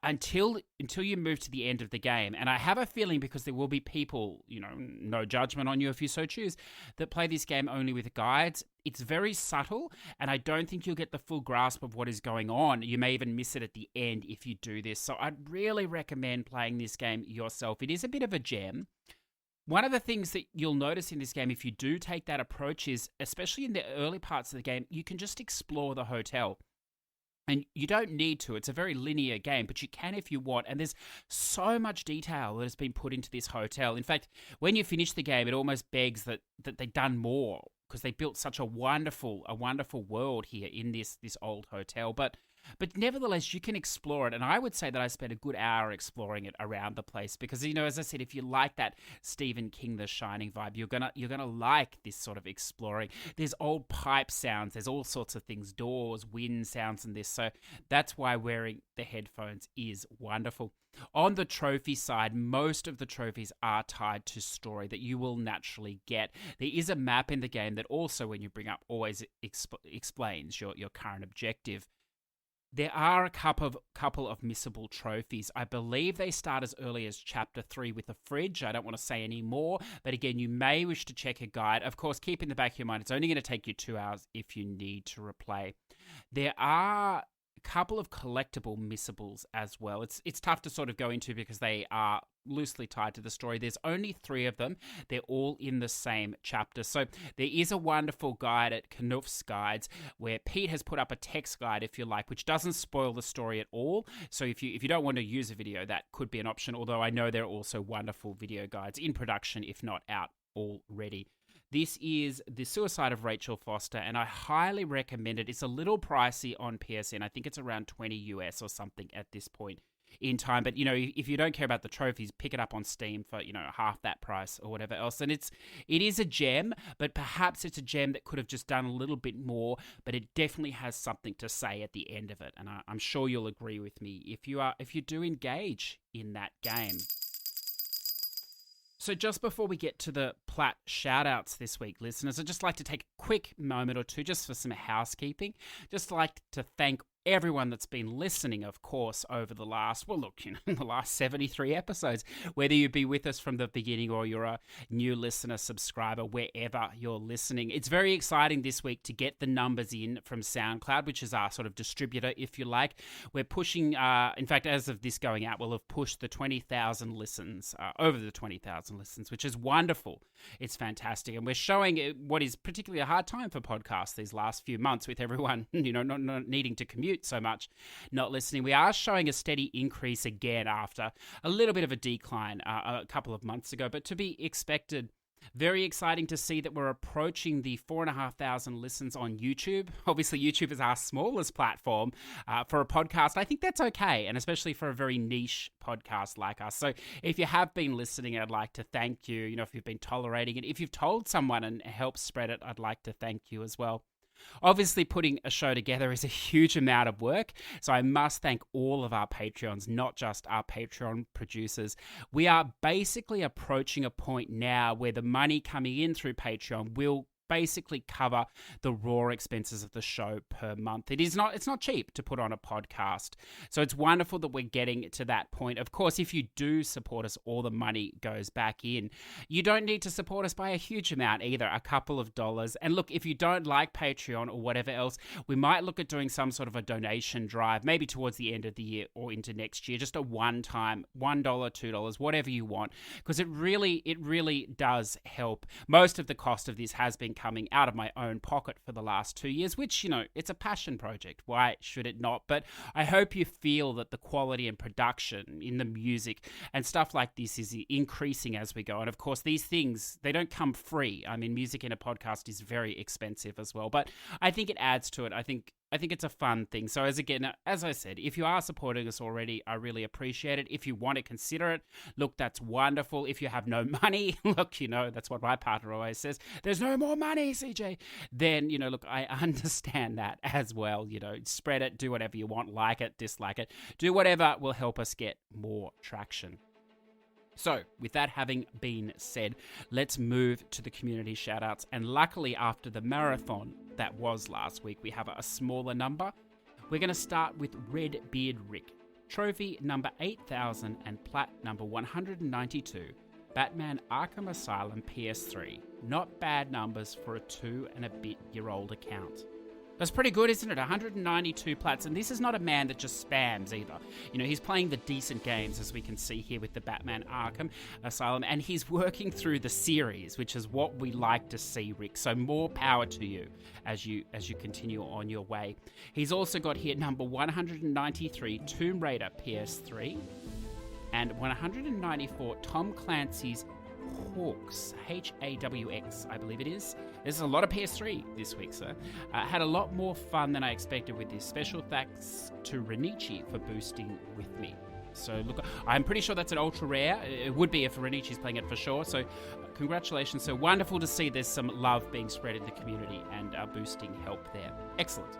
until you move to the end of the game. And I have a feeling, because there will be people, no judgment on you if you so choose, that play this game only with guides. It's very subtle, and I don't think you'll get the full grasp of what is going on. You may even miss it at the end if you do this. So I'd really recommend playing this game yourself. It is a bit of a gem. One of the things that you'll notice in this game, if you do take that approach, is, especially in the early parts of the game, you can just explore the hotel. And you don't need to. It's a very linear game, but you can if you want. And there's so much detail that has been put into this hotel. In fact, when you finish the game, it almost begs that they've done more, because they built such a wonderful world here in this old hotel. But nevertheless, you can explore it, and I would say that I spent a good hour exploring it around the place, because as I said, if you like that Stephen King The Shining vibe, you're gonna like this sort of exploring. There's old pipe sounds, there's all sorts of things, doors, wind sounds, and this. So that's why wearing the headphones is wonderful. On the trophy side, most of the trophies are tied to story that you will naturally get. There is a map in the game that also, when you bring up, always explains your current objective. There are a couple of missable trophies. I believe they start as early as Chapter 3 with a fridge. I don't want to say any more, but again, you may wish to check a guide. Of course, keep in the back of your mind, it's only going to take you 2 hours if you need to replay. There are a couple of collectible missables as well. It's tough to sort of go into because they are loosely tied to the story. There's only 3 of them. They're all in the same chapter. So there is a wonderful guide at Knuff's Guides where Pete has put up a text guide, if you like, which doesn't spoil the story at all. So if you don't want to use a video, that could be an option, although I know there are also wonderful video guides in production, if not out already. This is The Suicide of Rachel Foster, and I highly recommend it. It's a little pricey on PSN. I think it's around $20 US or something at this point in time. But, if you don't care about the trophies, pick it up on Steam for, half that price or whatever else. And it is a gem, but perhaps it's a gem that could have just done a little bit more, but it definitely has something to say at the end of it. And I'm sure you'll agree with me if you do engage in that game. So just before we get to the Plat shoutouts this week, listeners, I'd just like to take a quick moment or two just for some housekeeping. Just like to thank everyone that's been listening, of course, over the last, the last 73 episodes, whether you be with us from the beginning or you're a new listener, subscriber, wherever you're listening. It's very exciting this week to get the numbers in from SoundCloud, which is our sort of distributor, if you like. We're pushing, in fact, as of this going out, we'll have pushed the 20,000 listens, over the 20,000 listens, which is wonderful. It's fantastic. And we're showing what is particularly a hard time for podcasts these last few months with everyone, not needing to commute so much, not listening. We are showing a steady increase again after a little bit of a decline a couple of months ago, but to be expected. Very exciting to see that we're approaching the 4,500 listens on YouTube. Obviously, YouTube is our smallest platform for a podcast. I think that's okay, and especially for a very niche podcast like us. So if you have been listening, I'd like to thank you. If you've been tolerating it, if you've told someone and helped spread it, I'd like to thank you as well. Obviously, putting a show together is a huge amount of work, so I must thank all of our Patreons, not just our Patreon producers. We are basically approaching a point now where the money coming in through Patreon will basically cover the raw expenses of the show per month. It's not cheap to put on a podcast. So it's wonderful that we're getting to that point. Of course, if you do support us, all the money goes back in. You don't need to support us by a huge amount either, a couple of dollars. And look, if you don't like Patreon or whatever else, we might look at doing some sort of a donation drive, maybe towards the end of the year or into next year, just a one-time $1, $2, whatever you want, because it really does help. Most of the cost of this has been coming out of my own pocket for the last 2 years, which, it's a passion project. Why should it not? But I hope you feel that the quality and production in the music and stuff like this is increasing as we go. And of course, these things, they don't come free. I mean, music in a podcast is very expensive as well, but I think it adds to it. I think I think it's a fun thing. So as I said, if you are supporting us already, I really appreciate it. If you want to consider it, look, that's wonderful. If you have no money, look, that's what my partner always says. There's no more money, CJ. Then, look, I understand that as well. Spread it, do whatever you want, like it, dislike it. Do whatever will help us get more traction. So, with that having been said, let's move to the community shoutouts. And luckily, after the marathon that was last week, we have a smaller number. We're going to start with Redbeard Rick, trophy number 8000 and plat number 192, Batman Arkham Asylum PS3. Not bad numbers for a 2-and-a-bit-year-old account. That's pretty good, isn't it? 192 plats, and this is not a man that just spams either. He's playing the decent games, as we can see here with the Batman Arkham Asylum, and he's working through the series, which is what we like to see, Rick. So more power to you as you continue on your way. He's also got here number 193, Tomb Raider PS3, and 194, Tom Clancy's Hawks, Hawx, I believe it is. There's a lot of PS3 this week, sir. Had a lot more fun than I expected with this. Special thanks to Renichi for boosting with me. So look, I'm pretty sure that's an ultra rare. It would be if Renici's playing it for sure. So congratulations. So wonderful to see there's some love being spread in the community and boosting help there. Excellent.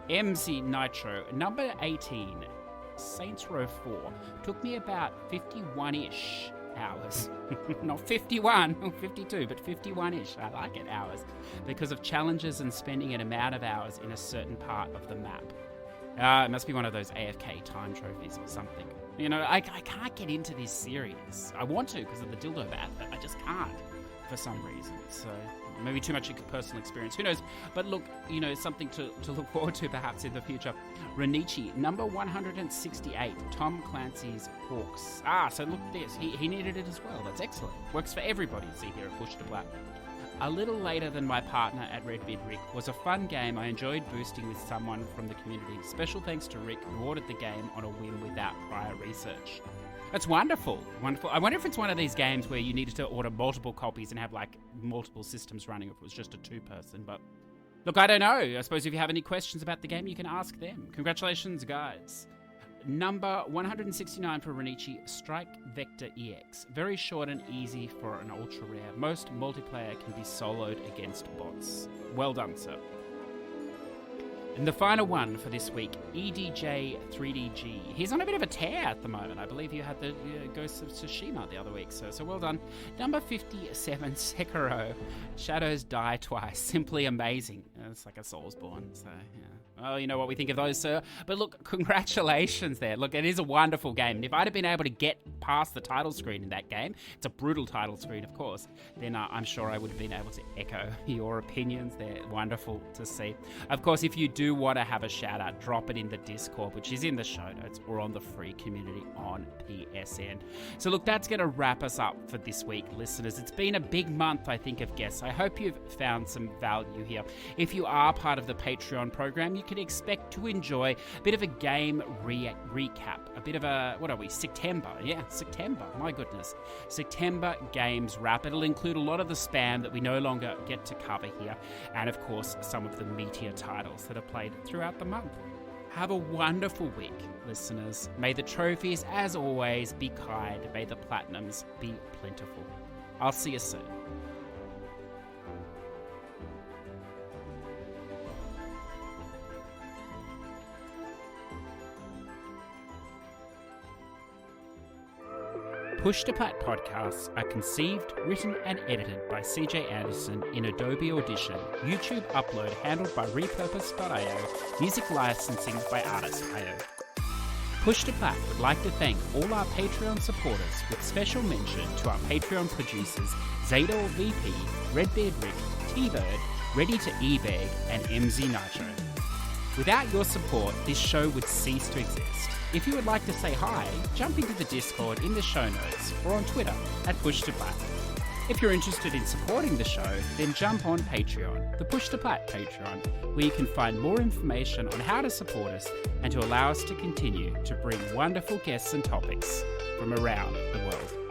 MC Nitro, number 18, Saints Row 4. Took me about 51-ish hours. Not 51 or 52, but 51-ish. I like it, hours. Because of challenges and spending an amount of hours in a certain part of the map. It must be one of those AFK time trophies or something. I can't get into this series. I want to because of the dildo bat, but I just can't for some reason. So maybe too much personal experience. Who knows? But look, something to look forward to perhaps in the future. Renichi, number 168, Tom Clancy's Hawks. So look this. He needed it as well. That's excellent. Works for everybody, see here at Push2Plat. A little later than my partner at Redbeard Rick was a fun game I enjoyed boosting with someone from the community. Special thanks to Rick, who ordered the game on a whim without prior research. That's wonderful. Wonderful. I wonder if it's one of these games where you needed to order multiple copies and have multiple systems running, if it was just a two-person. But look, I don't know. I suppose if you have any questions about the game, you can ask them. Congratulations, guys. Number 169 for Renichi, Strike Vector EX. Very short and easy for an ultra rare. Most multiplayer can be soloed against bots. Well done, sir. And the final one for this week, EDJ3DG. He's on a bit of a tear at the moment. I believe you had the Ghost of Tsushima the other week, so well done. Number 57, Sekiro. Shadows Die Twice. Simply amazing. It's like a Soulsborne, so yeah. Well, you know what we think of those, sir. But look, congratulations there. Look, it is a wonderful game. And if I'd have been able to get past the title screen in that game, it's a brutal title screen, of course, then I'm sure I would have been able to echo your opinions. They're wonderful to see. Of course, if you do want to have a shout out, drop it in the Discord, which is in the show notes, or on the free community on PSN. So look, that's going to wrap us up for this week, listeners. It's been a big month, I think, of guests. I hope you've found some value here. If you are part of the Patreon program, you can expect to enjoy a bit of a game recap, a bit of a, what are we, September? Yeah, September, my goodness. September games wrap. It'll include a lot of the spam that we no longer get to cover here, and of course, some of the meatier titles that are played throughout the month. Have a wonderful week, listeners. May the trophies, as always, be kind. May the platinums be plentiful. I'll see you soon. Push2Plat podcasts are conceived, written and edited by CJ Anderson in Adobe Audition. YouTube upload handled by Repurpose.io. Music licensing by Artist.io. Push2Plat would like to thank all our Patreon supporters, with special mention to our Patreon producers Zador VP, Redbeard Rick, T-Bird, Ready to eBay, and MZ Nitro. Without your support, this show would cease to exist. If you would like to say hi, jump into the Discord in the show notes or on Twitter at Push2Plat. If you're interested in supporting the show, then jump on Patreon, the Push2Plat Patreon, where you can find more information on how to support us and to allow us to continue to bring wonderful guests and topics from around the world.